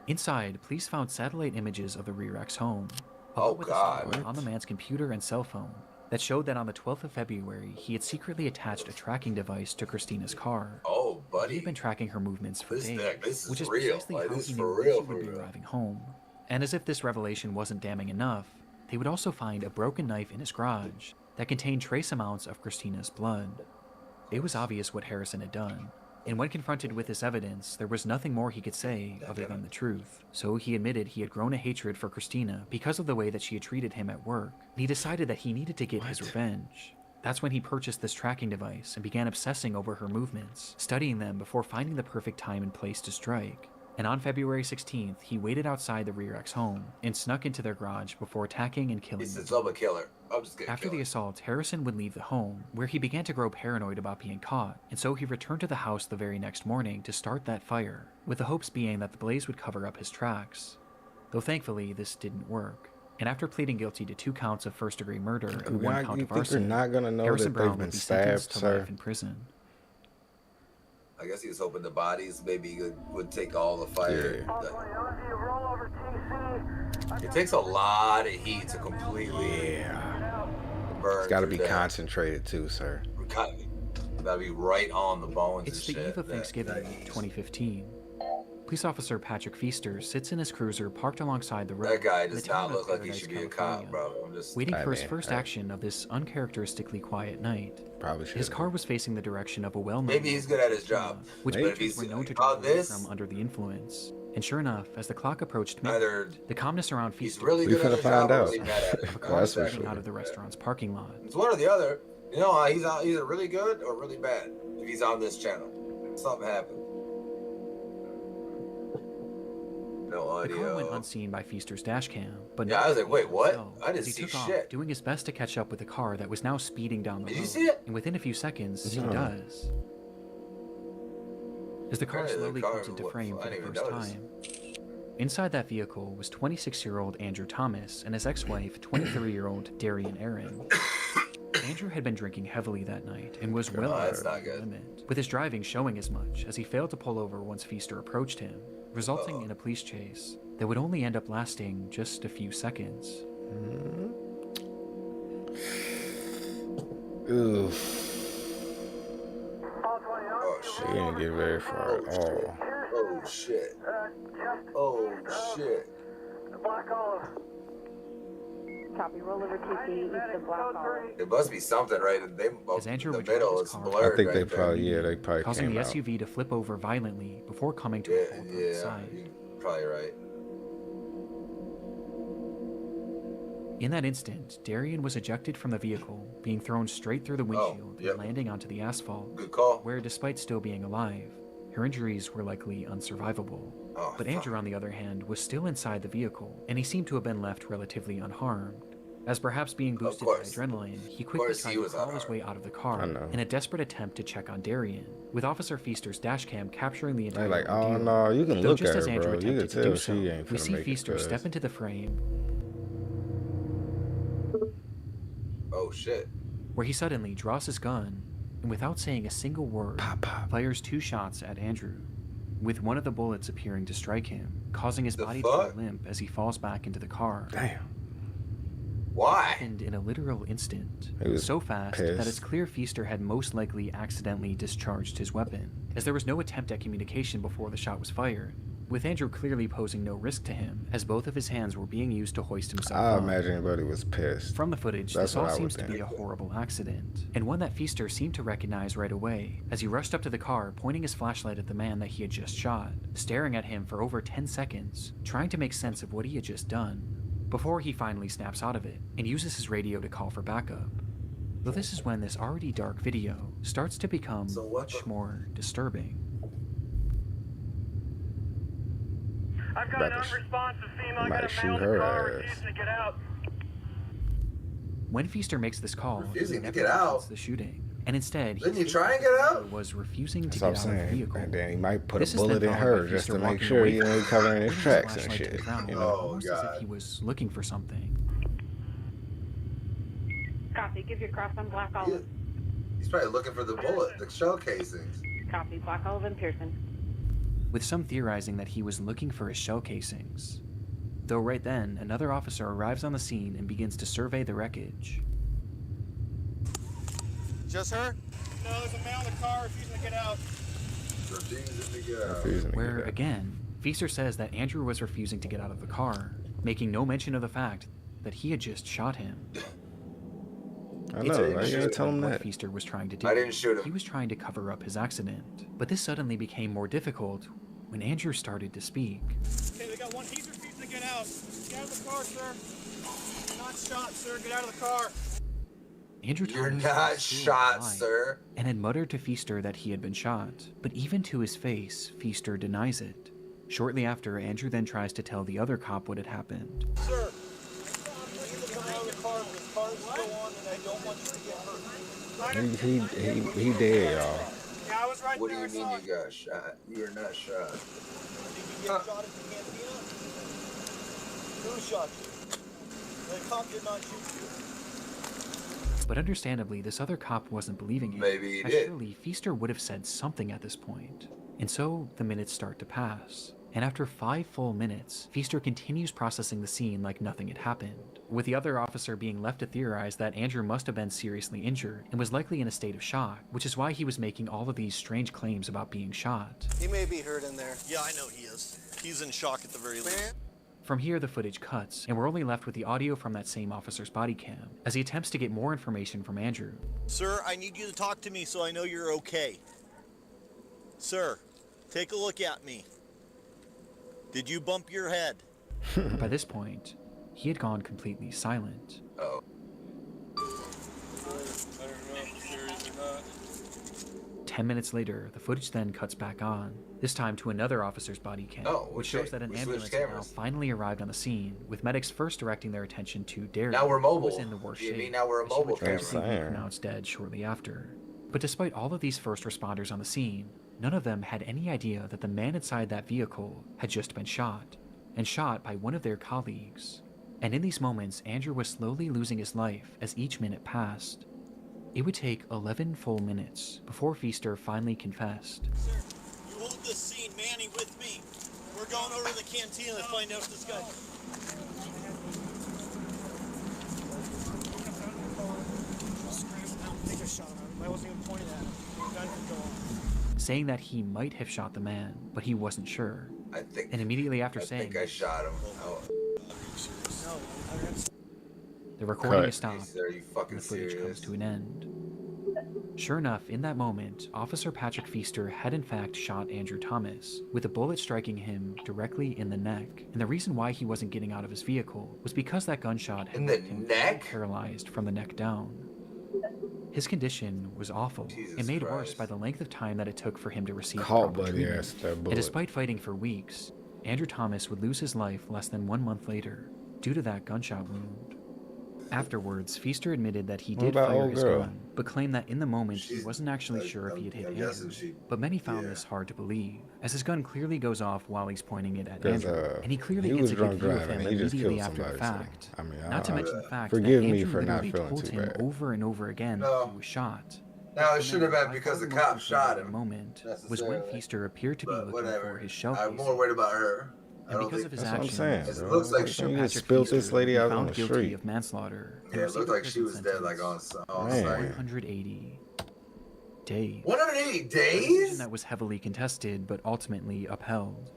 Inside, police found satellite images of the Rear-X home. Oh God. On the man's computer and cell phone, that showed that on the 12th of February, he had secretly attached a tracking device to Christina's car. Oh, buddy. He had been tracking her movements for days, This is which is real. precisely Like, how this he is knew for that real, she would be for real. arriving home. And as if this revelation wasn't damning enough, they would also find a broken knife in his garage that contained trace amounts of Christina's blood. It was obvious what Harrison had done, and when confronted with this evidence, there was nothing more he could say other than the truth. So he admitted he had grown a hatred for Christina because of the way that she had treated him at work, and he decided that he needed to get his revenge. That's when he purchased this tracking device and began obsessing over her movements, studying them before finding the perfect time and place to strike. And on February 16th, he waited outside the Rear-X home and snuck into their garage before attacking and killing them. I'm a killer. I'm just gonna After kill the her. assault, Harrison would leave the home, where he began to grow paranoid about being caught, and so he returned to the house the very next morning to start that fire, with the hopes being that the blaze would cover up his tracks. Though thankfully, this didn't work. And after pleading guilty to 2 counts of first-degree murder and 1 count of arson, not gonna know Harrison that Brown they've been would be sentenced stabbed, to sir? life in prison. I guess he was hoping the bodies maybe would take all the fire. It takes a lot of heat to completely burn. It's got to through be that. concentrated too, sir. Gotta be right on the bones. It's and the shit. eve of Thanksgiving, 2015. Police officer Patrick Feaster sits in his cruiser parked alongside the road. That guy in the does town not of look like he Paradise, should be a California, cop, bro. I'm just waiting for his first action of this uncharacteristically quiet night. Probably should. His car was facing the direction of a well-known maybe he's good at his job. which But if patrons he's were known to about drive away this, from under the influence. And sure enough, as the clock approached either midnight, the calmness around Feaster really good at his job or really bad at it. cars driving out of the restaurant's parking lot. It's one or the other. You know, he's either really good or really bad if he's on this channel. Something happened. No The car went audio. unseen by Feaster's dashcam, but Yeah, I was like, wait, what? I didn't as he see took off, shit. doing his best to catch up with the car that was now speeding down the road. Did you see it? And within a few seconds, he No. does. As the car Apparently the slowly car comes into was- frame I for the didn't first even notice. time. Inside that vehicle was 26-year-old Andrew Thomas and his ex-wife, 23-year-old Darian Aaron. Andrew had been drinking heavily that night and was well that's over not the good. limit, with his driving showing as much as he failed to pull over once Feaster approached him, resulting in a police chase that would only end up lasting just a few seconds. Oof. She didn't get very far at all. Oh shit. Oh shit. Copy, roll over TC, east of Black Olive. It must be something, right? They, As Andrew the would drive middle his is car, blurred. I think they right there. probably causing came the out. SUV to flip over violently before coming to a halt on its side. You're probably right. In that instant, Darian was ejected from the vehicle, being thrown straight through the windshield and landing onto the asphalt, Good call. where, despite still being alive, her injuries were likely unsurvivable. But Andrew, on the other hand, was still inside the vehicle, and he seemed to have been left relatively unharmed. As perhaps being boosted by adrenaline, he quickly tried to crawl his way out of the car in a desperate attempt to check on Darian, with Officer Feaster's dashcam capturing the entire They're like, ordeal. oh no, you can Though look just at as her, Andrew bro. You attempted can to do tell so, she ain't we finna see make it. Feaster 'Cause step into the frame, Oh shit. where he suddenly draws his gun and, without saying a single word, fires 2 shots at Andrew, with one of the bullets appearing to strike him, causing his body to go limp as he falls back into the car. Damn. Why? Happened in a literal instant, He was so fast pissed. that it's clear Feaster had most likely accidentally discharged his weapon, as there was no attempt at communication before the shot was fired, with Andrew clearly posing no risk to him, as both of his hands were being used to hoist himself I up. imagine everybody was pissed. From the footage, That's this all what I would seems to be think. a horrible accident, and one that Feaster seemed to recognize right away, as he rushed up to the car, pointing his flashlight at the man that he had just shot, staring at him for over 10 seconds, trying to make sense of what he had just done, before he finally snaps out of it, and uses his radio to call for backup. Though this is when this already dark video starts to become much more disturbing. I've got an unresponsive female. I got a male in the car refusing to get out. When Feaster makes this call, Refusing he to never get out? reports the shooting, and instead Didn't he states try and that get the out? driver was refusing to That's get what out I'm of the saying. vehicle. And then he might put This a is then bullet in followed by her just Feaster to make walking sure away he from ain't her, covering his pointing tracks and flashlight to shit. the ground, You know? almost as if he was looking for something. Copy, give your cross on Black Olive. He's probably looking for the bullet, the shell casings. Copy, Black Olive and Pearson. With some theorizing that he was looking for his shell casings. Though right then, another officer arrives on the scene and begins to survey the wreckage. Just her? No, there's a male in the car refusing to get out. Where, again, Feaster says that Andrew was refusing to get out of the car, making no mention of the fact that he had just shot him. I know, right? You ain't tell him what that. Feaster was trying to do. I didn't shoot him. He was trying to cover up his accident, but this suddenly became more difficult when Andrew started to speak. Okay, they got one. He's refusing to get out. Get out of the car, sir. You're not shot, sir. Get out of the car. Andrew You're Thomas not was still shot, alive sir. And had muttered to Feaster that he had been shot, but even to his face, Feaster denies it. Shortly after, Andrew then tries to tell the other cop what had happened. Sir, come out of the car. This car is still on, and I don't want you to get hurt. He dead, y'all. Yeah, I was right What do there. you mean you got shot? You're not shot. Did you get shot at the cantina? Who shot you? The cop did not shoot you. But understandably, this other cop wasn't believing him. Maybe he as did. Surely Feaster would have said something at this point. And so the minutes start to pass. And after 5 full minutes, Feaster continues processing the scene like nothing had happened, with the other officer being left to theorize that Andrew must have been seriously injured and was likely in a state of shock, which is why he was making all of these strange claims about being shot. He may be hurt in there. Yeah, I know he is. He's in shock at the very least. From here, the footage cuts, and we're only left with the audio from that same officer's body cam, as he attempts to get more information from Andrew. Sir, I need you to talk to me so I know you're okay. Sir, take a look at me. Did you bump your head? By this point, he had gone completely silent. Oh. 10 minutes later, the footage then cuts back on, this time to another officer's body cam, which shows that an ambulance had now finally arrived on the scene, with medics first directing their attention to Derek, Now we're who mobile. was in the worst You shape, mean now we're a as he would mobile tragically camera? be pronounced dead shortly after. But despite all of these first responders on the scene, none of them had any idea that the man inside that vehicle had just been shot, and shot by one of their colleagues. And in these moments, Andrew was slowly losing his life as each minute passed. It would take 11 full minutes before Feaster finally confessed. Sir, you hold this scene, Manny, with me. We're going over to the cantina to find out if this guy... Take a shot at him. I wasn't even pointing at him. The gun could go off. Saying that he might have shot the man, but he wasn't sure. And immediately after saying, I shot him. Oh. the recording Cut. is stopped, Are you fucking and the footage serious? comes to an end. Sure enough, in that moment, Officer Patrick Feaster had in fact shot Andrew Thomas, with a bullet striking him directly in the neck. And the reason why he wasn't getting out of his vehicle was because that gunshot had left him paralyzed from the neck down. His condition was awful, and made worse by the length of time that it took for him to receive Caught proper buddy treatment. ass with that And bullet. despite fighting for weeks, Andrew Thomas would lose his life less than 1 month later due to that gunshot wound. Afterwards, Feaster admitted that he What did about fire old his girl? gun, but claimed that in the moment he wasn't actually sure if he had hit I'm Andrew. guessing she- But many found this hard to believe, as his gun clearly goes off while he's pointing it at 'Cause, Andrew, and he clearly he gets was a good drunk view of driving. him He just immediately killed after the somebody, so, fact. I mean, Not to mention the fact forgive that me Andrew for not literally feeling told too him bad. over and over again that he was shot. No, it should have been because the cop shot him. Moment was when necessarily. Feaster appeared to be But looking whatever. for his shell I'm more worried about her. I And don't because think of his That's what I'm actions, saying, It bro. looks like Officer she You Patrick just spilled this Feaster lady was out on found the guilty street. of manslaughter. Yeah, it looked like she was dead, like on Man. site. 180 days. 180 A decision days? that was heavily contested, but ultimately upheld.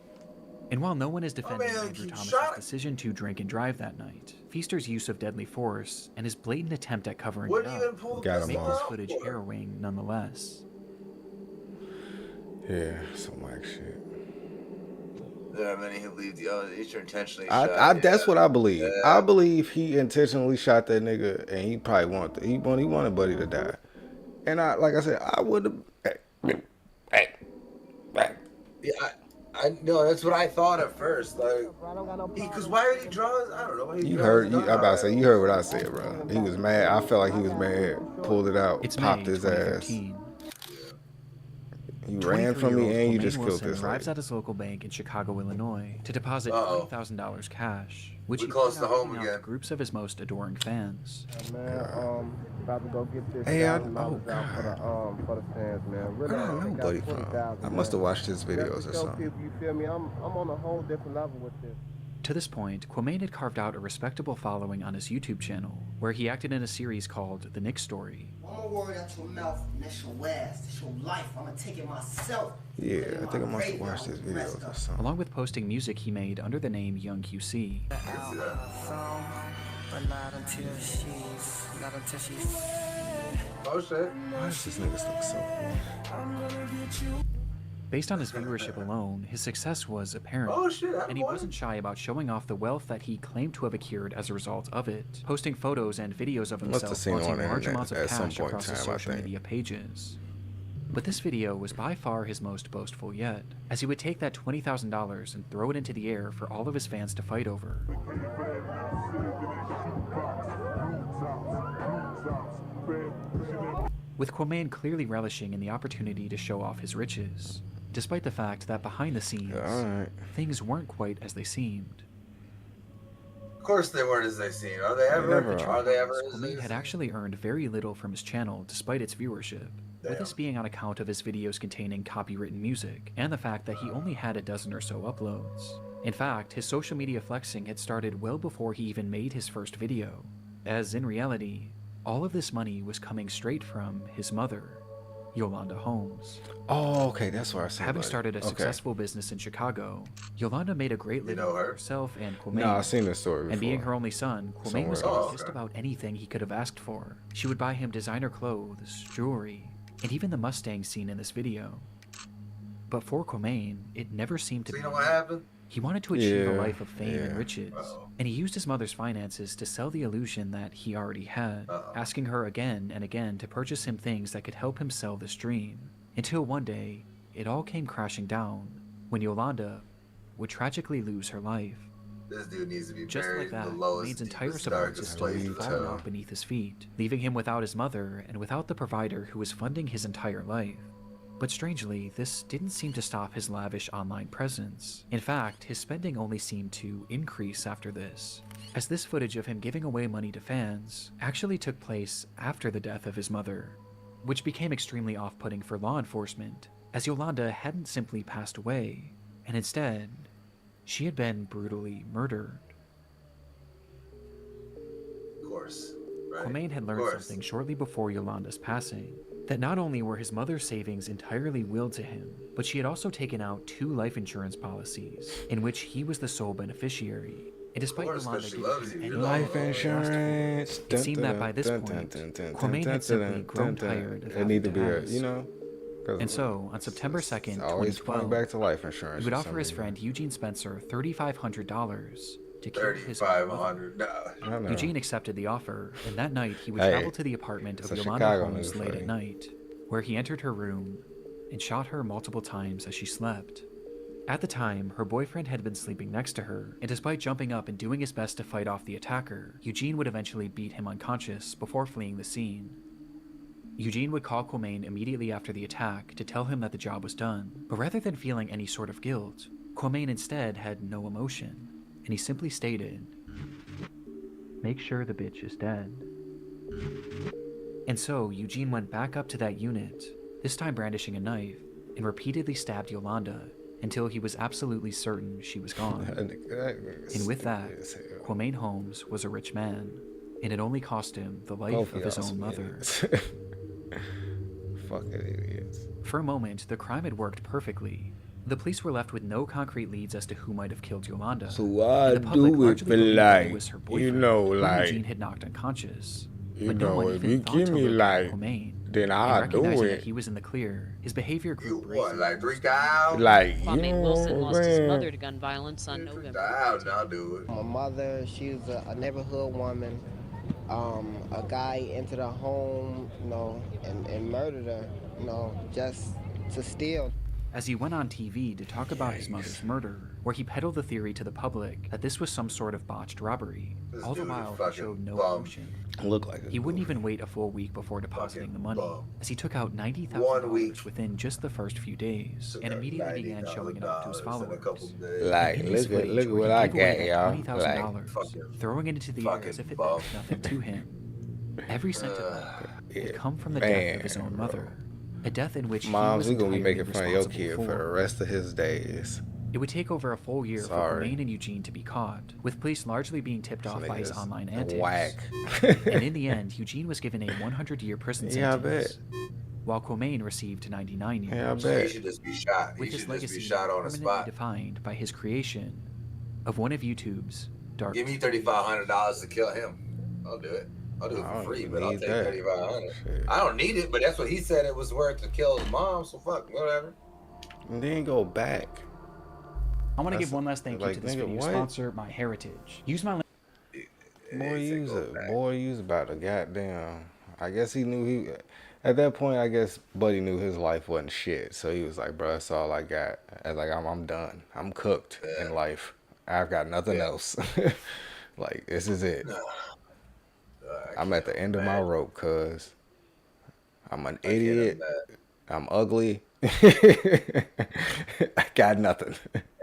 And while no one is defending man, Andrew he Thomas's shot- decision to drink and drive that night, Feaster's use of deadly force and his blatant attempt at covering What it do you even up pull Got him make all. this footage harrowing nonetheless. Yeah, some like shit. There are many who believe the other each are intentionally I shot. that's what I believe. Yeah. I believe he intentionally shot that nigga, and he probably wanted Buddy to die. And like I said, I would have. Yeah, I know that's what I thought at first. Like, because why would he draw his? I don't know. You heard? I'm about to say you heard what I said, bro. He was mad. I felt like he was mad. Pulled it out, It's popped May his ass. 2013. You ran from me and you just killed Wilson this arrives lady. at his local bank in Chicago, Illinois, to deposit $20,000 cash, which We he close planned to on home giving out to again. groups of his most adoring fans. Man, about to go get this Hey, $1,000 oh out for the fans, man. Really, Where I know got Buddy from? 20,000, I must have man. watched his Just videos to or show something. people, you feel me? I'm on a whole different level with this. To this point, Quamain had carved out a respectable following on his YouTube channel, where he acted in a series called The Nick Story. One more word out your mouth, and that's your last. It's your life. I'm gonna take it myself. Yeah, I think I must have watched his videos or something. Along with posting music he made under the name Young QC. Oh shit. Why does this nigga look so Based on his viewership alone, his success was apparent, Oh shit, and he wasn't shy about showing off the wealth that he claimed to have accrued as a result of it, posting photos and videos of Must have himself seen it flaunting on the large internet amounts of at some cash point in across his time, I social think. media pages. But this video was by far his most boastful yet, as he would take that $20,000 and throw it into the air for all of his fans to fight over. With Quamain clearly relishing in the opportunity to show off his riches, despite the fact that behind the scenes, things weren't quite as they seemed. Of course they weren't as they seem. Are they ever? Are they ever? Quamain had actually earned very little from his channel despite its viewership, with this being on account of his videos containing copywritten music, and the fact that he only had a dozen or so uploads. In fact, his social media flexing had started well before he even made his first video, as in reality, all of this money was coming straight from his mother, Yolanda Holmes. Oh, okay, that's why I said. Having started a successful business in Chicago, Yolanda made a great living for herself and Quamain. No, I've seen this story before. And being her only son, Quamain was getting just about anything he could have asked for. She would buy him designer clothes, jewelry, and even the Mustang scene in this video. But for Quamain, it never seemed to be. You know what happened? He wanted to achieve a life of fame and riches, and he used his mother's finances to sell the illusion that he already had, asking her again and again to purchase him things that could help him sell this dream. Until one day, it all came crashing down when Yolanda would tragically lose her life. This dude needs to be Just buried like that, in the lowest, Quamain's entire deepest, support darkest system place had in fallen town. out beneath his feet, leaving him without his mother and without the provider who was funding his entire life. But strangely, this didn't seem to stop his lavish online presence. In fact, his spending only seemed to increase after this, as this footage of him giving away money to fans actually took place after the death of his mother, which became extremely off-putting for law enforcement, as Yolanda hadn't simply passed away, and instead, she had been brutally murdered. Of course. Right. Quamain had learned something shortly before Yolanda's passing, that not only were his mother's savings entirely willed to him, but she had also taken out 2 life insurance policies, in which he was the sole beneficiary. And despite Yolanda giving him any life insurance, it seemed that by this point, Quamain had simply grown tired of having to have this. And so, on September 2nd, always 2012, going back to life insurance. he would offer his friend Eugene Spencer $3,500 to kill his $3,500. Eugene accepted the offer, and that night he would Hey, travel to the apartment of it's a Yolanda Chicago Holmes nigga late for at you. night, where he entered her room and shot her multiple times as she slept. At the time, her boyfriend had been sleeping next to her, and despite jumping up and doing his best to fight off the attacker, Eugene would eventually beat him unconscious before fleeing the scene. Eugene would call Quamain immediately after the attack to tell him that the job was done, but rather than feeling any sort of guilt, Quamain instead had no emotion, and he simply stated, "Make sure the bitch is dead." And so Eugene went back up to that unit, this time brandishing a knife, and repeatedly stabbed Yolanda until he was absolutely certain she was gone. And with that, Quamain Holmes was a rich man, and it only cost him the life of his own mother. Fucking idiots. For a moment, the crime had worked perfectly. The police were left with no concrete leads as to who might have killed Yolanda. So I and the public do it largely for believed that it like, was her you boyfriend, know, whom like, Eugene had knocked unconscious. you But no know, one if even you thought give to me look at like, Quamain. then And I'll do recognizing that it. he was in the clear, his behavior grew What, like brazen. $3,000? Like, you Kwame know, Wilson lost his man. mother to gun violence on November. $3,000, I'll do it. My mother, she was a neighborhood woman. A guy entered her home, you know, and murdered her, you know, just to steal. As he went on TV to talk about his mother's murder, where he peddled the theory to the public that this was some sort of botched robbery, all the while he showed no emotion. Look like He wouldn't even wait a full week before depositing the money, as he took out $90,000 within just the first few days, and immediately began showing it off to his followers. Like, In this look at footage, what where I he got, gave away y'all. $20,000, Like, throwing it into the air as if it meant nothing to him. Every cent of it had come from the death of his own mother, a death in which Moms, he we was gonna be entirely making fun of your responsible kid for the rest of his days. It would take over a full year for Sorry. Comaine and Eugene to be caught, with police largely being tipped off by his Niggas online antics. whack. And in the end, Eugene was given a 100-year prison Yeah, I sentence, bet. while Comaine received 99 years. Yeah, I He bet. should just be shot. He With should his just legacy be shot on the permanently spot. defined by his creation of one of YouTube's Give me darkest. $3,500 to kill him. I'll do it. I'll do it I for don't free, even but I'll need take that. 3,500. Shit. I don't need it, but that's what he said it was worth to kill his mom. So fuck, whatever. And then go back. I want to That's give one last thank you like, to this nigga, video what? sponsor, MyHeritage. Use my link. Boy, you was about to goddamn. I guess he knew he. At that point, I guess Buddy knew his life wasn't shit. So he was like, bro, that's all I got. I was like, I'm done. I'm cooked in life. I've got nothing else. Like, this is it. I'm at the end of my rope, cuz. I'm an idiot. I'm ugly. I got nothing.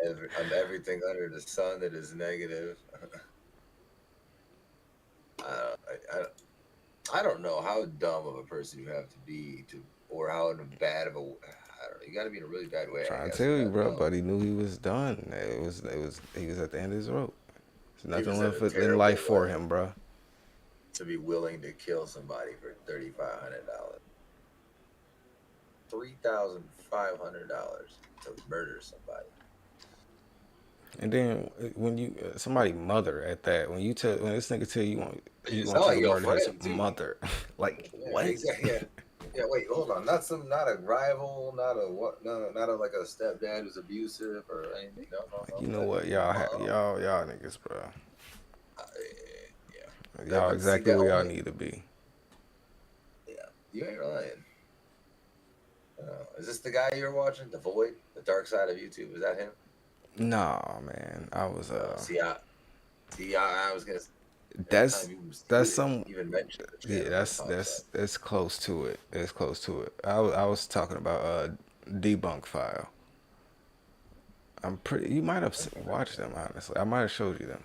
I'm everything under the sun that is negative. I don't know how dumb of a person you have to be or how bad of a. I don't know. You got to be in a really bad way. Trying to tell you, bro. But he knew he was done. He was at the end of his rope. There's nothing left in life for him, bro. To be willing to kill somebody for $3,500, $3,500 to murder somebody. And then when you somebody mother at that, when this nigga tell you want to murder his mother, like what? Exactly. Yeah. Wait, hold on. Not a rival, not a like a stepdad who's abusive or anything. No. You know what, y'all niggas, bro. Y'all exactly where y'all need to be. Yeah, you ain't lying. Is this the guy you were watching? The Void, the dark side of YouTube. Is that him? Nah, man. I was I was gonna. That's some. Even mentioned Yeah, that's close to it. It's close to it. I was talking about Debunk File. I'm pretty. You might have watched them, honestly. I might have showed you them.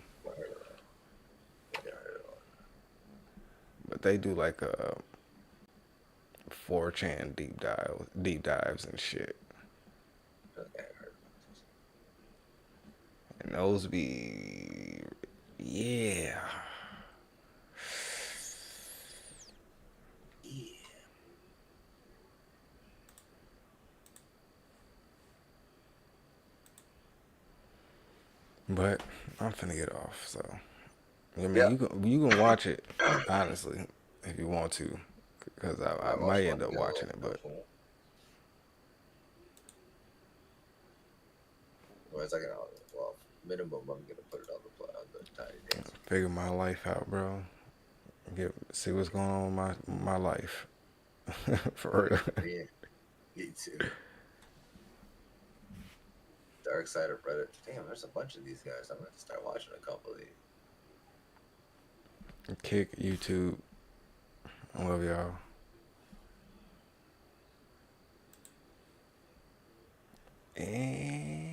But they do like a 4chan deep dives and shit. And those be, yeah. But I'm finna get off, so I mean, you can watch it honestly if you want to, because I might end up watching it, but. Well, minimum, I'm gonna put it on the TinyDancer. Figure my life out, bro. See what's going on in my life. For real. Yeah, me too. Dark side of Reddit. Damn, there's a bunch of these guys. I'm gonna have to start watching a couple of these. Kick, YouTube. I love y'all. And